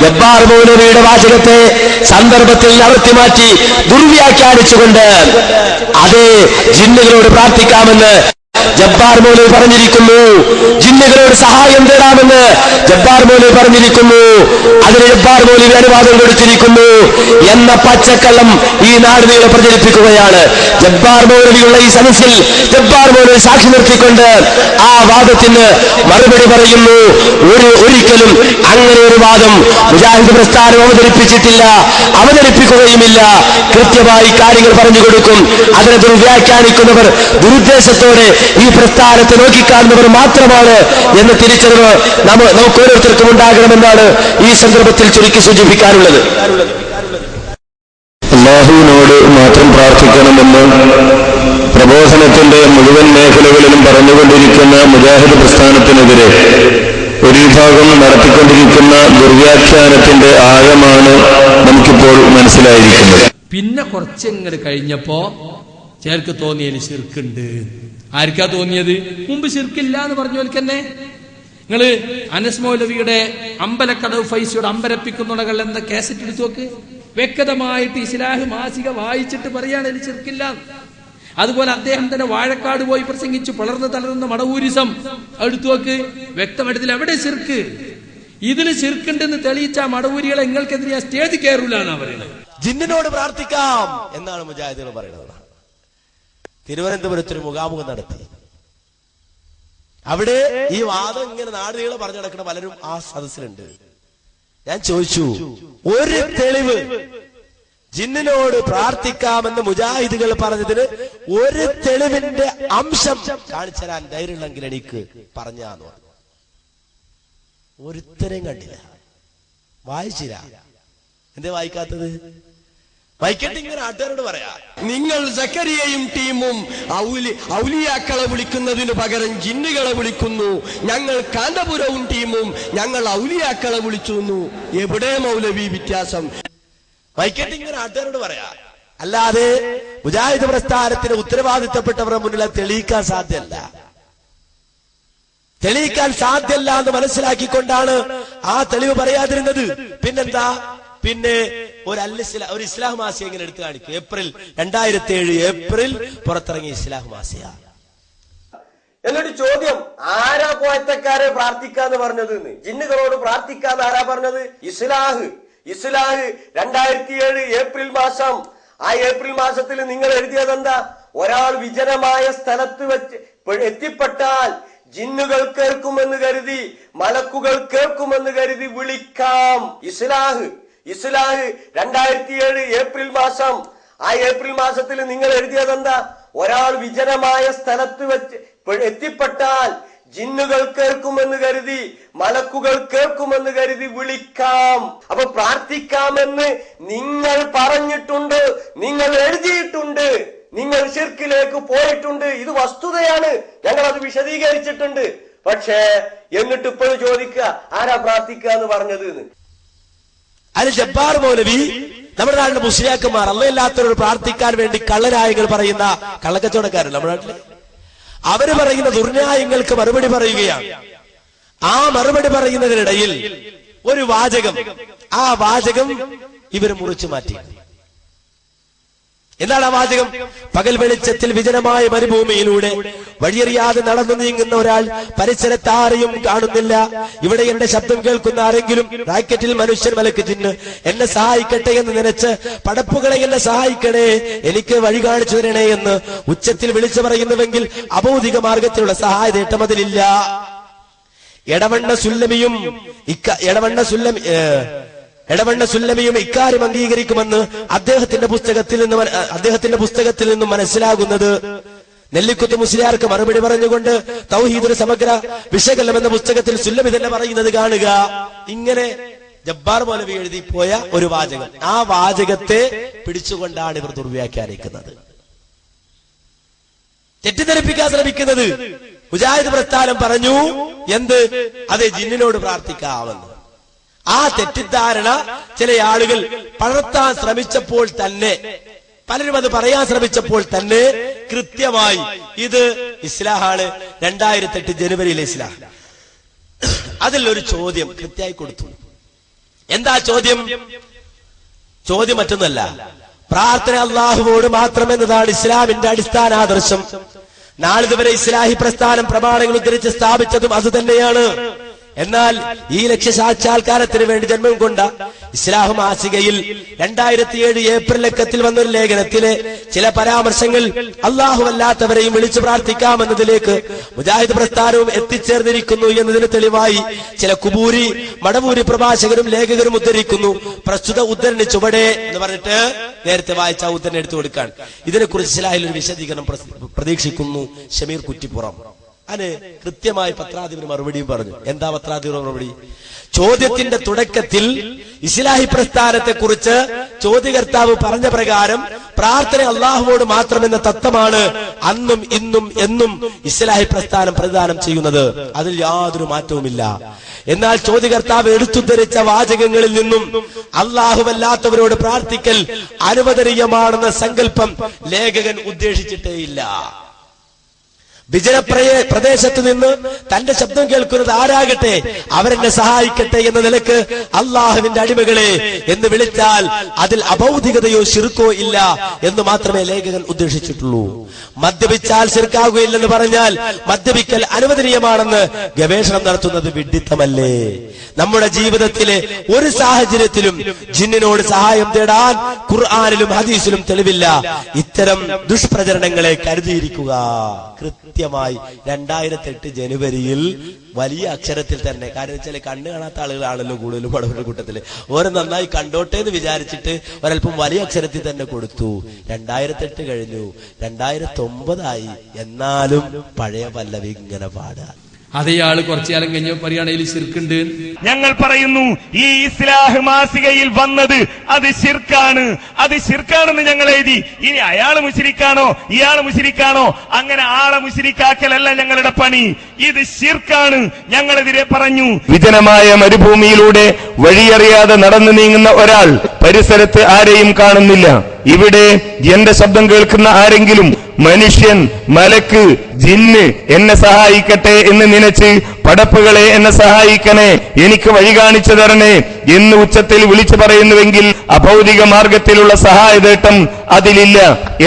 ജബ്ബാർ മൗലവിയുടെ വാചകത്തെ സന്ദർഭത്തിൽ നടത്തി മാറ്റി ദുർവ്യാഖ്യാനിച്ചുകൊണ്ട് അതേ ജിന്നുകളോട് പ്രാർത്ഥിക്കാമെന്ന് ജബ്ബാർ മൗലവി പറഞ്ഞിരിക്കുന്നു, ജിന്നുകളോട് സഹായം തേടാമെന്ന് ജബ്ബാർ മൗലവി പറഞ്ഞിരിക്കുന്നു, അതിന് ജബ്ബാർ മൗലവി അനുവാദം കൊടുത്തിരിക്കുന്നു എന്ന പച്ചക്കള്ളം ഈ നാടിനീളെ പ്രചരിപ്പിക്കുകയാണ്. ജബ്ബാർ മൗലവിയുള്ള ഈ സദസ്സിൽ ജബ്ബാർ മൗലവി സാക്ഷി നിർത്തിക്കൊണ്ട് ആ വാദത്തിന് മറുപടി പറയുന്നു. ഒരിക്കലും അങ്ങനെ ഒരു വാദം മുജാഹിദ് പ്രസ്ഥാനം അവതരിപ്പിച്ചിട്ടില്ല, അവതരിപ്പിക്കുകയുമില്ല. കൃത്യമായി കാര്യങ്ങൾ പറഞ്ഞു കൊടുക്കും. അതിനെ ദുർവ്യാഖ്യാനിക്കുന്നവർ ദുരുദ്ദേശത്തോടെ ഈ പ്രസ്ഥാനത്തെ നോക്കിക്കാണുന്നവർ മാത്രമാണ് എന്ന തിരിച്ചറിവ് നമുക്ക് ഓരോരുത്തർക്കും ഉണ്ടാകണമെന്നാണ് ഈ സന്ദർഭത്തിൽ ചുരുക്കി സൂചിപ്പിക്കാനുള്ളത്. അല്ലാഹുവിനോട് മാത്രം പ്രാർത്ഥിക്കണമെന്ന് പ്രബോധനത്തിന്റെ മുഴുവൻ മേഖലകളിലും പറഞ്ഞുകൊണ്ടിരിക്കുന്ന മുജാഹിദ് പ്രസ്ഥാനത്തിനെതിരെ ഒരു വിഭാഗം നടത്തിക്കൊണ്ടിരിക്കുന്ന ദുർവ്യാഖ്യാനത്തിന്റെ ആഴമാണ് നമുക്കിപ്പോൾ മനസ്സിലായിരിക്കുന്നത്. പിന്നെ കുറച്ചെങ്ങട് കഴിഞ്ഞപ്പോ ചേർക്ക് തോന്നിയതിന് ശിർക്കുണ്ട്. ആർക്കാ തോന്നിയത്? മുമ്പ് ശിർക്കില്ല എന്ന് പറഞ്ഞവർക്ക് തന്നെ. നിങ്ങള് അനസ് മൗലവിയുടെ അമ്പലക്കടവ് ഫൈസിയോട് അമ്പരപ്പിക്കുന്നുടകൾ എന്ന കാസറ്റ് എടുത്തു നോക്ക്. വ്യക്തമായിട്ട് ഇസ്ലാഹ് മാസിക വായിച്ചിട്ട് പറയാണ് ഇതിൽ ശിർക്കില്ല. അതുപോലെ അദ്ദേഹം തന്നെ വാഴക്കാട് പോയി പ്രസംഗിച്ചു വളർന്നു തളർന്ന മടവൂരിസം എടുത്തു നോക്ക്. വ്യക്തമായിട്ട് എവിടെ ശിർക്ക്? ഇതിന് ശിർക്കുണ്ടെന്ന് തെളിയിച്ച മടവൂരികളെ നിങ്ങൾക്കെതിരെ സ്റ്റേജ് കയറൂല എന്നാ പറയുന്നത്. ജിന്നിനോട് പ്രാർത്ഥിക്കാം എന്നാണ് മുജാഹിദുകൾ പറയുന്നത്. തിരുവനന്തപുരത്തൊരു മുഖാമുഖം നടത്തി. അവിടെ ഈ വാദം ഇങ്ങനെ നാടുകളെ പറഞ്ഞു നടക്കുന്ന പലരും ആ സദസ്സിലുണ്ട്. ഞാൻ ചോദിച്ചു, ഒരു തെളിവ് ജിന്നിനോട് പ്രാർത്ഥിക്കാമെന്ന് മുജാഹിദുകൾ പറഞ്ഞതിന് ഒരു തെളിവിന്റെ അംശം കാണിച്ചു തരാൻ ധൈര്യമുണ്ടെങ്കിൽ എനിക്ക് പറഞ്ഞാന്ന് പറഞ്ഞു. ഒരുത്തരെയും കണ്ടില്ല, വായിച്ചില്ല. എന്തേ വായിക്കാത്തത്? വായിക്കട്ടെ, ഇങ്ങനെ നാട്ടുകാരോട് പറയാ. നിങ്ങൾ സക്കരിയയും ടീമും ഔലിയാക്കളെ വിളിക്കുന്നതിന് പകരം ജിന്നുകളെ വിളിക്കുന്നു. ഞങ്ങൾ കാന്തപുരവും ടീമും ഞങ്ങൾ ഔലിയാക്കളെ വിളിച്ചു. എവിടെ മൗലവി വ്യത്യാസം? വായിക്കട്ടെ, ഇങ്ങനെ നാട്ടുകാരോട് പറയാ. അല്ലാതെ മുജാഹിദ് പ്രസ്ഥാനത്തിന് ഉത്തരവാദിത്തപ്പെട്ടവരുടെ മുന്നിൽ തെളിയിക്കാൻ സാധ്യമല്ല. തെളിയിക്കാൻ സാധ്യമല്ല എന്ന് മനസ്സിലാക്കിക്കൊണ്ടാണ് ആ തെളിവ് പറയാതിരുന്നത്. പിന്നെന്താ? പിന്നെ ഒരു ഇസ്ലാഹ് മാസിക ഇങ്ങനെ എടുത്തു കാണിക്കും. 2007 ഏപ്രിൽ പുറത്തിറങ്ങിയ ഇസ്ലാഹ് മാസിക. എന്നൊരു ചോദ്യം, ആരാ പോയത്തക്കാരെ പ്രാർത്ഥിക്കാന്ന് പറഞ്ഞത്? ജിന്നുകളോട് പ്രാർത്ഥിക്കാന്ന് ആരാ പറഞ്ഞത്? ഇസ്ലാഹ് 2007 ഏപ്രിൽ മാസം. ആ ഏപ്രിൽ മാസത്തിൽ നിങ്ങൾ എഴുതിയതെന്താ? ഒരാൾ വിജനമായ സ്ഥലത്ത് വെച്ച് എത്തിപ്പെട്ടാൽ ജിന്നുകൾ കേൾക്കുമെന്ന് കരുതി, മലക്കുകൾ കേൾക്കുമെന്ന് കരുതി വിളിക്കാം. ഇസ്ലാഹ് 2007 ഏപ്രിൽ മാസം. ആ ഏപ്രിൽ മാസത്തിൽ നിങ്ങൾ എഴുതിയതെന്താ? ഒരാൾ വിജനമായ സ്ഥലത്ത് വെച്ച് എത്തിപ്പെട്ടാൽ ജിന്നുകൾ കേൾക്കുമെന്ന് കരുതി, മലക്കുകൾ കേൾക്കുമെന്ന് കരുതി വിളിക്കാം. അപ്പൊ പ്രാർത്ഥിക്കാമെന്ന് നിങ്ങൾ പറഞ്ഞിട്ടുണ്ട്, നിങ്ങൾ എഴുതിയിട്ടുണ്ട്, നിങ്ങൾ ശിർക്കിലേക്ക് പോയിട്ടുണ്ട്. ഇത് വസ്തുതയാണ്, ഞങ്ങൾ അത് വിശദീകരിച്ചിട്ടുണ്ട്. പക്ഷേ എന്നിട്ട് ഇപ്പോഴും ചോദിക്കുക, ആരാ പ്രാർത്ഥിക്കുക എന്ന് പറഞ്ഞത് എന്ന്? അതിൽ ജബ്ബാർ മൗലവി നമ്മുടെ നാട്ടിലെ മുസ്ലിയാക്കന്മാർ അള്ളയില്ലാത്തവരോട് പ്രാർത്ഥിക്കാൻ വേണ്ടി കള്ളനായങ്ങൾ പറയുന്ന കള്ളക്കച്ചവടക്കാരൻ നമ്മുടെ നാട്ടില്, അവര് പറയുന്ന ദുർന്യായങ്ങൾക്ക് മറുപടി പറയുകയാണ്. ആ മറുപടി പറയുന്നതിനിടയിൽ ഒരു വാചകം, ആ വാചകം ഇവര് മുറിച്ചു മാറ്റി. എന്താണ് ആ വാചകം? പകൽ വെളിച്ചത്തിൽ വിജനമായ മരുഭൂമിയിലൂടെ വഴിയറിയാതെ നടന്നു നീങ്ങുന്ന ഒരാൾ പരിസരത്താരെയും കാണുന്നില്ല. ഇവിടെ എന്റെ ശബ്ദം കേൾക്കുന്ന ആരെങ്കിലും റാക്കറ്റിൽ മനുഷ്യൻ മലക്ക് ജിന്ന് എന്നെ സഹായിക്കട്ടെ എന്ന് നനച്ച് പടപ്പുകളെ എന്നെ സഹായിക്കണേ, എനിക്ക് വഴി കാണിച്ചു തരണേ എന്ന് ഉച്ചത്തിൽ വിളിച്ചു പറയുന്നുവെങ്കിൽ അഭൗതിക മാർഗത്തിലുള്ള സഹായതേട്ടം അതിലില്ല. എടവണ്ണ സുല്ലമിയും ഇക്കാര്യം അംഗീകരിക്കുമെന്ന് അദ്ദേഹത്തിന്റെ പുസ്തകത്തിൽ നിന്നും മനസ്സിലാകുന്നത്. നെല്ലിക്കുത്ത് മുസ്ലിയാർക്ക് മറുപടി പറഞ്ഞുകൊണ്ട് തൗഹീദ് ഒരു സമഗ്ര വിശകലനം എന്ന പുസ്തകത്തിൽ സുല്ലമി തന്നെ പറയുന്നത് കാണുക. ഇങ്ങനെ ജബ്ബാർ മൗലവി എഴുതി പോയ ഒരു വാചകം, ആ വാചകത്തെ പിടിച്ചുകൊണ്ടാണ് ഇവർ ദുർവ്യാഖ്യാനിക്കുന്നത്, തെറ്റിദ്ധരിപ്പിക്കാൻ ശ്രമിക്കുന്നത്. മുജാഹിദ് പ്രസ്ഥാനം പറഞ്ഞു എന്ത്? അതെ, ജിന്നിനോട് പ്രാർത്ഥിക്കാമെന്ന്. ആ തെറ്റിദ്ധാരണ ചില ആളുകൾ പടർത്താൻ ശ്രമിച്ചപ്പോൾ തന്നെ, പലരും അത് പറയാൻ ശ്രമിച്ചപ്പോൾ തന്നെ കൃത്യമായി ഇത് ഇസ്ലാഹാണ്, 2008 ജനുവരിയിലെ ഇസ്ലാഹ്. അതിൽ ഒരു ചോദ്യം കൃത്യമായി കൊടുത്തു. എന്താ ചോദ്യം? ചോദ്യം മറ്റൊന്നല്ല, പ്രാർത്ഥന അള്ളാഹുവോട് മാത്രമെന്നതാണ് ഇസ്ലാമിന്റെ അടിസ്ഥാന ആദർശം. നാളിതുവരെ ഇസ്ലാഹി പ്രസ്ഥാനം പ്രമാണങ്ങൾ ഉദ്ധരിച്ച് സ്ഥാപിച്ചതും അതുതന്നെയാണ്. എന്നാൽ ഈ ലക്ഷ്യസാക്ഷാത്കാരത്തിന് വേണ്ടി ജന്മം കൊണ്ട ഇസ്ലാഹ് മാസികയിൽ 2007 ഏപ്രിൽ ലക്കത്തിൽ വന്നൊരു ലേഖനത്തിലെ ചില പരാമർശങ്ങൾ അല്ലാഹുവല്ലാത്തവരെയും വിളിച്ചു പ്രാർത്ഥിക്കാമെന്നതിലേക്ക് മുജാഹിദ് പ്രസ്ഥാനവും എത്തിച്ചേർന്നിരിക്കുന്നു എന്നതിന് തെളിവായി ചില കുബൂരി മടവൂരി പ്രഭാഷകരും ലേഖകരും ഉദ്ധരിക്കുന്നു. പ്രസ്തുത ഉദ്ധരണി ചുവടെ എന്ന് പറഞ്ഞിട്ട് നേരത്തെ വായിച്ച ഉദ്ധരണി എടുത്തു കൊടുക്കാൻ. ഇതിനെക്കുറിച്ച് ഇസ്ലാഹിൽ ഒരു വിശദീകരണം പ്രതീക്ഷിക്കുന്നു ഷമീർ കുറ്റിപ്പുറം. അതിന് കൃത്യമായി പത്രാധിപന് മറുപടിയും പറഞ്ഞു. എന്താ പത്രാധിപർ മറുപടി? ചോദ്യത്തിന്റെ തുടക്കത്തിൽ ഇസ്ലാഹി പ്രസ്ഥാനത്തെ കുറിച്ച് ചോദ്യകർത്താവ് പറഞ്ഞ പ്രകാരം പ്രാർത്ഥന അള്ളാഹുവോട് മാത്രമെന്ന തത്വമാണ് അന്നും ഇന്നും എന്നും ഇസ്ലാഹി പ്രസ്ഥാനം പ്രദാനം ചെയ്യുന്നത്. അതിൽ യാതൊരു മാറ്റവുമില്ല. എന്നാൽ ചോദ്യകർത്താവ് എടുത്തുദ്ധരിച്ച വാചകങ്ങളിൽ നിന്നും അള്ളാഹുവല്ലാത്തവരോട് പ്രാർത്ഥിക്കൽ അനുവദനീയമാണെന്ന സങ്കല്പം ലേഖകൻ ഉദ്ദേശിച്ചിട്ടേയില്ല. പ്രദേശത്ത് നിന്ന് തന്റെ ശബ്ദം കേൾക്കുന്നത് ആരാകട്ടെ അവരെന്നെ സഹായിക്കട്ടെ എന്ന നിലക്ക് അള്ളാഹുവിന്റെ അടിമകളെ എന്ന് വിളിച്ചാൽ അതിൽ അഭൗതികതയോ ശിർക്കോ ഇല്ല എന്ന് മാത്രമേ ലേഖകൻ ഉദ്ദേശിച്ചിട്ടുള്ളൂ. മദ്യപിച്ചാൽ ശിർക്കാകുകയില്ലെന്ന് പറഞ്ഞാൽ മദ്യപിക്കൽ അനുവദനീയമാണെന്ന് ഗവേഷണം നടത്തുന്നത് വിഡ്ഢിത്തമല്ലേ? നമ്മുടെ ജീവിതത്തിലെ ഒരു സാഹചര്യത്തിലും ജിന്നിനോട് സഹായം തേടാൻ ഖുർആനിലും ഹദീസിലും തെളിവില്ല. ഇത്തരം ദുഷ്പ്രചരണങ്ങളെ കരുതിയിരിക്കുക. കൃത്യമായി 2008 ജനുവരിയിൽ വലിയ അക്ഷരത്തിൽ തന്നെ, കാരണം വെച്ചാൽ കണ്ണ് കാണാത്ത ആളുകളാണല്ലോ കൂടുതലും പടവരുടെ കൂട്ടത്തില്, ഓരോ നന്നായി കണ്ടോട്ടെ എന്ന് വിചാരിച്ചിട്ട് ഒരൽപ്പം വലിയ അക്ഷരത്തിൽ തന്നെ കൊടുത്തു. 2008 കഴിഞ്ഞു, 2009 ആയി. എന്നാലും പഴയ പല്ലവി ഇങ്ങനെ പാടുക. അതേയാള് കുറച്ചു കാലം കഴിഞ്ഞ പറയുകയാണെങ്കിൽ ശിർക്കുണ്ട്. ഞങ്ങൾ പറയുന്നു ഈ ഇസ്ലാഹ് മാസികയിൽ വന്നത് അത് ശിർക്കാണ്, അത് ശിർക്കാണെന്ന് ഞങ്ങൾ എഴുതി. ഇനി അയാള് മുശ്രിക്കാണോ ഇയാള് മുശ്രിക്കാണോ, അങ്ങനെ ആളെ മുശ്രിക്കാക്കലല്ല ഞങ്ങളുടെ പണി, ഇത് ശിർക്കാണ് ഞങ്ങളെതിരെ പറഞ്ഞു. വിജനമായ മരുഭൂമിയിലൂടെ വഴിയറിയാതെ നടന്നു നീങ്ങുന്ന ഒരാൾ പരിസരത്ത് ആരെയും കാണുന്നില്ല. ഇവിടെ എന്റെ ശബ്ദം കേൾക്കുന്ന ആരെങ്കിലും മനുഷ്യൻ, മലക്ക്, ജിന്ന് എന്നെ സഹായിക്കട്ടെ എന്ന് നനച്ച് പടപ്പുകളെ എന്നെ സഹായിക്കണേ, എനിക്ക് വഴി കാണിച്ചു തരണേ എന്ന് ഉച്ചത്തിൽ വിളിച്ചു പറയുന്നുവെങ്കിൽ അഭൗതിക മാർഗത്തിലുള്ള സഹായതേട്ടം അതിലില്ല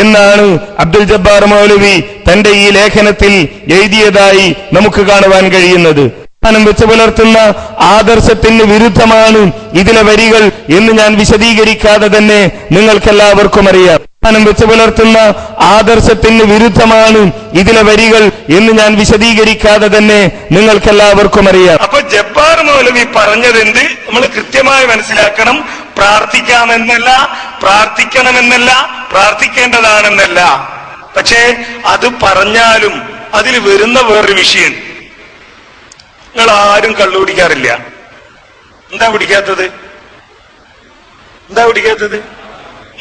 എന്നാണ് അബ്ദുൽ ജബ്ബാർ മൗലവി തന്റെ ഈ ലേഖനത്തിൽ എഴുതിയതായി നമുക്ക് കാണുവാൻ കഴിയുന്നത്. വെച്ച് പുലർത്തുന്ന ആദർശത്തിന് വിരുദ്ധമാണ് ഇതിലെ വരികൾ എന്ന് ഞാൻ വിശദീകരിക്കാതെ തന്നെ നിങ്ങൾക്കെല്ലാവർക്കും അറിയാം. വെച്ച് പുലർത്തുന്ന ആദർശത്തിന് വിരുദ്ധമാണ് ഇതിലെ വരികൾ എന്ന് ഞാൻ വിശദീകരിക്കാതെ തന്നെ നിങ്ങൾക്കെല്ലാവർക്കും അറിയാം. അപ്പൊ ജബ്ബാർ മൗലവി പറഞ്ഞതെന്ത് നമ്മൾ കൃത്യമായി മനസ്സിലാക്കണം. പ്രാർത്ഥിക്കാമെന്നല്ല, പ്രാർത്ഥിക്കണമെന്നല്ല, പ്രാർത്ഥിക്കേണ്ടതാണെന്നല്ല. പക്ഷേ അത് പറഞ്ഞാലും അതിൽ വരുന്ന വേറൊരു വിഷയം, നിങ്ങൾ ആരും കള്ളു കുടിക്കാറില്ല. എന്താ കുടിക്കാത്തത്?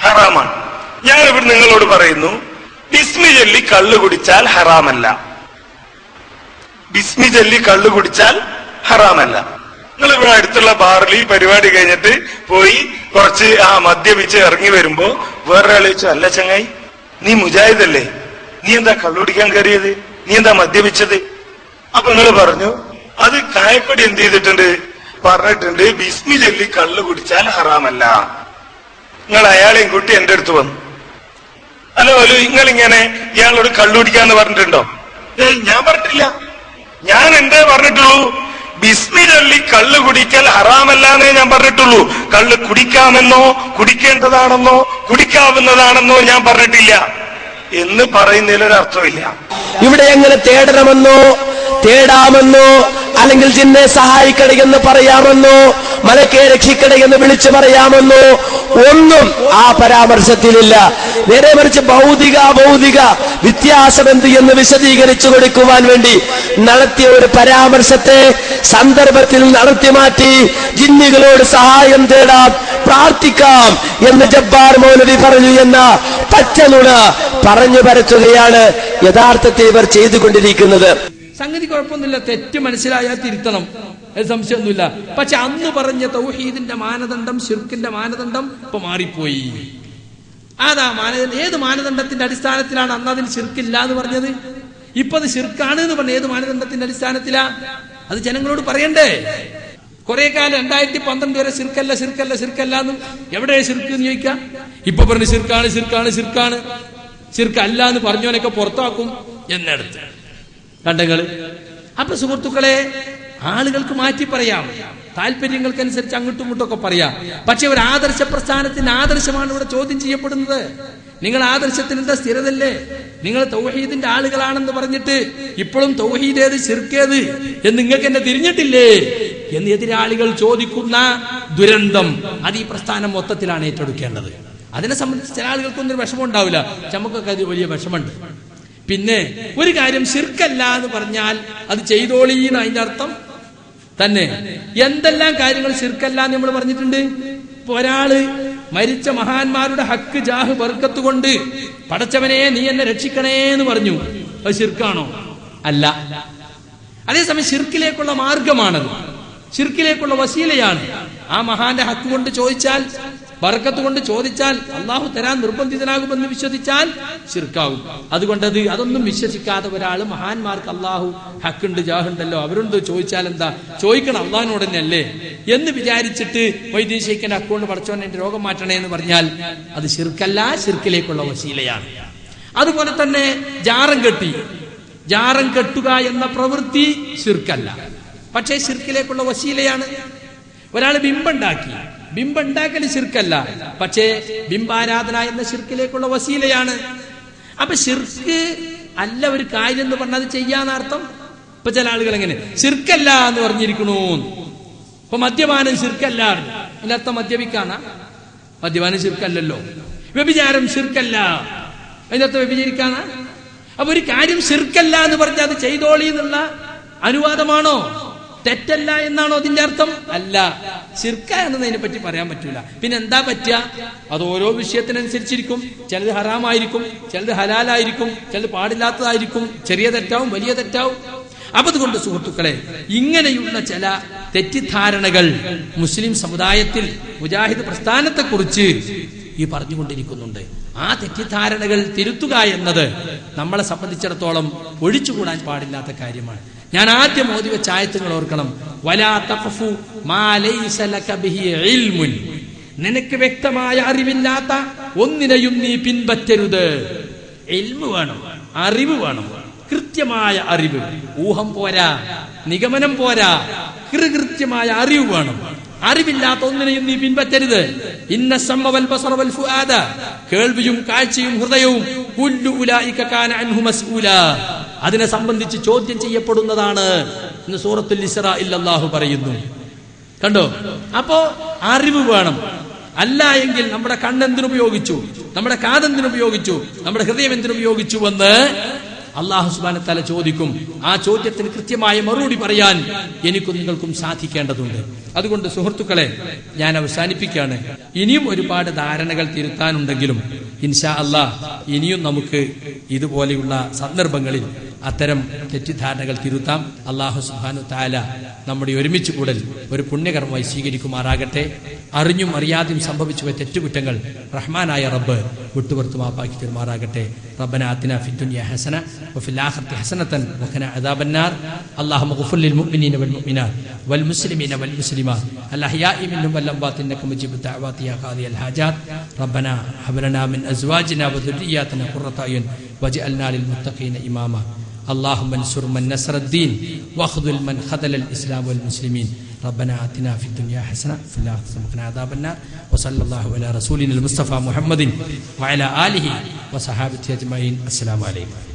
ഹറാമാണ്. ഞാനിവിടെ നിങ്ങളോട് പറയുന്നു, ബിസ്മി ചൊല്ലി കള്ളു കുടിച്ചാൽ ഹറാമല്ല. ബിസ്മി ചൊല്ലി കള്ളു കുടിച്ചാൽ ഹറാമല്ല. നിങ്ങൾ ഇവിടെ അടുത്തുള്ള ബാറിൽ ഈ പരിപാടി കഴിഞ്ഞിട്ട് പോയി കുറച്ച് മദ്യപിച്ച് ഇറങ്ങി വരുമ്പോ വേറൊരാൾ ചോദിച്ചു, അല്ല ചങ്ങായി, നീ മുജാഹിദല്ലേ, നീ എന്താ കള്ളു കുടിക്കാൻ കയറിയത്, നീ എന്താ മദ്യപിച്ചത്? അപ്പൊ നിങ്ങൾ പറഞ്ഞു, അത് കായക്കൊടി എന്ത് ചെയ്തിട്ടുണ്ട്, പറഞ്ഞിട്ടുണ്ട് ബിസ്മി ചൊല്ലി കള്ളു കുടിച്ചാൽ ഹറാമല്ല. നിങ്ങൾ അയാളെയും കുട്ടി എന്റെ അടുത്ത് വന്നു, ഹലോ നിങ്ങളിങ്ങനെ ഇയാളോട് കള്ളു കുടിക്കാന്ന് പറഞ്ഞിട്ടുണ്ടോ? ഞാൻ പറഞ്ഞിട്ടില്ല. ഞാൻ എന്തേ പറഞ്ഞിട്ടുള്ളൂ, ബിസ്മി ചൊല്ലി കള്ളു കുടിക്കൽ ഹറാമല്ലാന്നേ ഞാൻ പറഞ്ഞിട്ടുള്ളൂ. കള്ള് കുടിക്കാമെന്നോ കുടിക്കേണ്ടതാണെന്നോ കുടിക്കാവുന്നതാണെന്നോ ഞാൻ പറഞ്ഞിട്ടില്ല എന്ന് പറയുന്നതിലൊരർത്ഥമില്ല. ഇവിടെ എങ്ങനെ തേടണമെന്നോ തേടാമെന്നോ അല്ലെങ്കിൽ ജിന്നെ സഹായിക്കണമെന്ന് പറയാമെന്നോ മലക്കെ രക്ഷിക്കണമെന്ന് വിളിച്ചു പറയാമെന്നോ ഒന്നും ആ പരാമർശത്തിലില്ല. നേരെ മറിച്ച് ഭൗതിക വ്യത്യാസമെന്ത് എന്ന് വിശദീകരിച്ചു കൊടുക്കുവാൻ വേണ്ടി നടത്തിയ ഒരു പരാമർശത്തെ സന്ദർഭത്തിൽ നടത്തി മാറ്റി ജിന്നുകളോട് സഹായം തേടാം, പ്രാർത്ഥിക്കാം എന്ന് ജബ്ബാർ മൗലവി പറഞ്ഞു എന്ന പച്ചനുണ പറഞ്ഞു പരത്തുകയാണ് യഥാർത്ഥത്തിൽ ഇവർ ചെയ്തുകൊണ്ടിരിക്കുന്നത്. സംഗതി കുഴപ്പമൊന്നുമില്ല, തെറ്റ് മനസ്സിലായാൽ തിരുത്തണം, അത് സംശയമൊന്നുമില്ല. പക്ഷെ അന്ന് പറഞ്ഞ തൗഹീദിന്റെ മാനദണ്ഡം, ശിർക്കിന്റെ മാനദണ്ഡം ഇപ്പൊ മാറിപ്പോയി. അതാ മാനദണ്ഡം. ഏത് മാനദണ്ഡത്തിന്റെ അടിസ്ഥാനത്തിലാണ് അന്ന് അതിന് ശിർക്കില്ല എന്ന് പറഞ്ഞത്? ഇപ്പൊ അത് ശിർക്കാണ് എന്ന് പറഞ്ഞ ഏത് മാനദണ്ഡത്തിന്റെ അടിസ്ഥാനത്തിലാ? അത് ജനങ്ങളോട് പറയണ്ടേ? കുറെ കാലം 2012 വരെ ശിർക്കല്ല എന്നും എവിടെ ശിർക്ക് എന്ന് ചോദിക്കാം. ഇപ്പൊ പറഞ്ഞു ശിർക്കല്ല എന്ന് പറഞ്ഞവനൊക്കെ പുറത്താക്കും എന്നെടുത്ത് കണ്ടങ്ങള്. അപ്പൊ സുഹൃത്തുക്കളെ, ആളുകൾക്ക് മാറ്റി പറയാം, താല്പര്യങ്ങൾക്കനുസരിച്ച് അങ്ങോട്ടും ഇങ്ങോട്ടൊക്കെ പറയാം. പക്ഷെ ഒരു ആദർശ പ്രസ്ഥാനത്തിന്റെ ആദർശമാണ് ഇവിടെ ചോദ്യം ചെയ്യപ്പെടുന്നത്. നിങ്ങൾ ആദർശത്തിന് എന്താ സ്ഥിരതല്ലേ? നിങ്ങൾ തൗഹീദിന്റെ ആളുകളാണെന്ന് പറഞ്ഞിട്ട് ഇപ്പോഴും തൗഹീദ് ഏത് ശിർക്കേത് എന്ന് നിങ്ങൾക്ക് എന്നെ തിരിഞ്ഞിട്ടില്ലേ എന്ന് എതിരാളികൾ ചോദിക്കുന്ന ദുരന്തം അത് ഈ പ്രസ്ഥാനം മൊത്തത്തിലാണ് ഏറ്റെടുക്കേണ്ടത്. അതിനെ സംബന്ധിച്ച് ചില ആളുകൾക്കൊന്നും ഒരു വിഷമം ഉണ്ടാവില്ല, നമുക്കൊക്കെ അത് വലിയ വിഷമുണ്ട്. പിന്നെ ഒരു കാര്യം, ശിർക്കല്ല എന്ന് പറഞ്ഞാൽ അത് ചെയ്തോളീന്ന് അതിന്റെ അർത്ഥം തന്നെ. എന്തെല്ലാം കാര്യങ്ങൾ ശിർക്കല്ല എന്ന് നമ്മൾ പറഞ്ഞിട്ടുണ്ട്. ഇപ്പൊ ഒരാള് മരിച്ച മഹാന്മാരുടെ ഹക്ക് ജാഹ് ബർക്കത്ത് കൊണ്ട് പടച്ചവനെ നീ എന്നെ രക്ഷിക്കണേ എന്ന് പറഞ്ഞു, അത് ശിർക്കാണോ? അല്ല. അതേസമയം ശിർക്കിലേക്കുള്ള മാർഗമാണത്, ശിർക്കിലേക്കുള്ള വസീലയാണ്. ആ മഹാന്റെ ഹക്ക് കൊണ്ട് ചോദിച്ചാൽ, ബർക്കത്ത് കൊണ്ട് ചോദിച്ചാൽ അള്ളാഹു തരാൻ നിർബന്ധിതനാകുമെന്ന് വിശ്വസിച്ചാൽ ശിർക്കാവും. അതുകൊണ്ടത് അതൊന്നും വിശ്വസിക്കാതെ ഒരാൾ മഹാന്മാർക്ക് അള്ളാഹു ഹക്കുണ്ട് ജാഹുണ്ടല്ലോ അവരോട് ചോദിച്ചാൽ എന്താ, ചോദിക്കണം അള്ളാഹിനോട് തന്നെയല്ലേ എന്ന് വിചാരിച്ചിട്ട് വൈദ്യ ശൈഖിന്റെ ഹക്കുകൊണ്ട് പഠിച്ചോൻ എന്റെ രോഗം മാറ്റണേ എന്ന് പറഞ്ഞാൽ അത് ശിർക്കല്ല, ശിർക്കിലേക്കുള്ള വസീലയാണ്. അതുപോലെ തന്നെ ജാറം കെട്ടുക എന്ന പ്രവൃത്തി ശിർക്കല്ല, പക്ഷേ ശിർക്കിലേക്കുള്ള വസീലയാണ്. ഒരാൾ ബിംബുണ്ടാക്കൽ ശിർക്കല്ല, പക്ഷേ ബിംബാരാധന എന്ന ശിർക്കിലേക്കുള്ള വസീലയാണ്. അപ്പൊ ശിർക്ക് അല്ല ഒരു കാര്യം എന്ന് പറഞ്ഞത് ചെയ്യാന്നർത്ഥം. ഇപ്പൊ ചില ആളുകൾ എങ്ങനെ ശിർക്കല്ല എന്ന് പറഞ്ഞിരിക്കണു. ഇപ്പൊ മദ്യപാനം ശിർക്കല്ല, ഇതിനർത്ഥം മദ്യപിക്കാന്ന? മദ്യപാനം ശിർക്കല്ലല്ലോ. വ്യഭിചാരം ശിർക്കല്ല, അതിനർത്ഥം വ്യഭിചരിക്കാന്ന? അപ്പൊ ഒരു കാര്യം ശിർക്കല്ല എന്ന് പറഞ്ഞാൽ അത് ചെയ്തോളി എന്നുള്ള അനുവാദമാണോ? തെറ്റല്ല എന്നാണോ അതിന്റെ അർത്ഥം? അല്ല. ശിർക്ക എന്നതിനെ പറ്റി പറയാൻ പറ്റൂല. പിന്നെ എന്താ പറ്റുക? അത് ഓരോ വിഷയത്തിനനുസരിച്ചിരിക്കും. ചിലത് ഹറാമായിരിക്കും, ചിലത് ഹലാലായിരിക്കും, ചിലത് പാടില്ലാത്തതായിരിക്കും. ചെറിയ തെറ്റാവും, വലിയ തെറ്റാവും. അപ്പൊ അതുകൊണ്ട് സുഹൃത്തുക്കളെ, ഇങ്ങനെയുള്ള ചില തെറ്റിദ്ധാരണകൾ മുസ്ലിം സമുദായത്തിൽ മുജാഹിദ് പ്രസ്ഥാനത്തെക്കുറിച്ച് ഈ പറഞ്ഞുകൊണ്ടിരിക്കുന്നുണ്ട്. ആ തെറ്റിദ്ധാരണകൾ തിരുത്തുക എന്നത് നമ്മളെ സംബന്ധിച്ചിടത്തോളം ഒഴിച്ചുകൂടാൻ പാടില്ലാത്ത കാര്യമാണ്. ഞാൻ ആദ്യം ഓതി വെച്ച ആയത്തുകൾ ഓർക്കണം. വലാ തഖഫു മാ ലൈസ ലക ബിഹി ഇൽമുൻ. നിനക്ക് വ്യക്തമായ അറിവില്ലാത്ത ഒന്നിനെയും നീ പിൻപറ്റരുത്. ഇൽമു വേണം, അറിവ് വേണം, കൃത്യമായ അറിവ്. ഊഹം പോരാ, നിഗമനം പോരാ, കൃത്യമായ അറിവ് വേണം. അറിവില്ലാത്ത ഒന്നിനെയും നീ പിൻപറ്റരുത്. ഇന്ന സമഅ വൽ ബസറ വൽ ഫുആദ, കേൾവിയും കാഴ്ചയും ഹൃദയവും, കുല്ലു ഉലൈക കാന അൻഹു മസ്ഊല, അതിനെ സംബന്ധിച്ച് ചോദ്യം ചെയ്യപ്പെടുന്നതാണ് എന്ന് സൂറത്തുൽ ഇസ്രായിൽ അല്ലാഹു പറയുന്നു. കണ്ടോ? അപ്പോ അറിവ് വേണം. അല്ല എങ്കിൽ നമ്മുടെ കണ്ണെന്തിനുപയോഗിച്ചു, നമ്മുടെ കാതെന്തിനുപയോഗിച്ചു, നമ്മുടെ ഹൃദയം എന്തിനുപയോഗിച്ചു എന്ന് അല്ലാഹു സുബ്ഹാനഹു വതആല ചോദിക്കും. ആ ചോദ്യത്തിന് കൃത്യമായ മറുപടി പറയാൻ എനിക്കും നിങ്ങൾക്കും സാധിക്കേണ്ടതുണ്ട്. അതുകൊണ്ട് സുഹൃത്തുക്കളെ, ഞാൻ അവസാനിപ്പിക്കുകയാണ്. ഇനിയും ഒരുപാട് ധാരണകൾ തിരുത്താനുണ്ടെങ്കിലും ഇൻഷാ അല്ലാഹ് ഇനിയും നമുക്ക് ഇതുപോലെയുള്ള സന്ദർഭങ്ങളിൽ അത്തരം തെറ്റിദ്ധാരണകൾ തിരുത്താം. അല്ലാഹു സുബ്ഹാനഹു വതആല നമ്മുടെ ഒരുമിച്ച് കൂടൽ ഒരു പുണ്യകർമ്മമായി സ്വീകരിക്കുമാറാകട്ടെ. അറിഞ്ഞും അറിയാതെയും സംഭവിച്ചു പോയ തെറ്റുകുറ്റങ്ങൾ റഹ്മാനായ റബ്ബ് വിട്ടുപുറത്ത് മാപ്പാക്കി തരുമാറാകട്ടെ. റബ്ബനാ ആതിനാ ഫിദ്ദുനിയ ഹസന വഫിൽ ആഖിറതി ഹസനതൻ വഖിനാ അദാബന്നാർ. അല്ലാഹുമ്മ ഗ്ഫിർ ലിൽ മുഅ്മിനീന വൽ മുഅ്മിനാത്ത് വൽ മുസ്ലിമീന വൽ മുസ്ലിമാത്ത് അൽ അഹ്യാഇ മിൻഹും വൽ അംവാത്ത് ഇന്നക മുജീബുദ് ദഅവാതി യാ ഖാദിയൽ ഹാജാത്ത്. റബ്ബനാ ഹബ് ലനാ മിൻ അസ്വാജിനാ വദുരിയ്യാതിനാ ഖുർറത അയ്യുൻ വജ്അൽനാ ലിൽ മുത്തഖീന ഇമാമാ. اللهم انصر من نصر الدين واخذل من خذل الإسلام والمسلمين. ربنا آتنا في الدنيا حسنة وفي الآخرة حسنة وقنا عذاب النار. وصلى الله على رسولنا المصطفى محمد وعلى آله وصحابته أجمعين. السلام عليكم.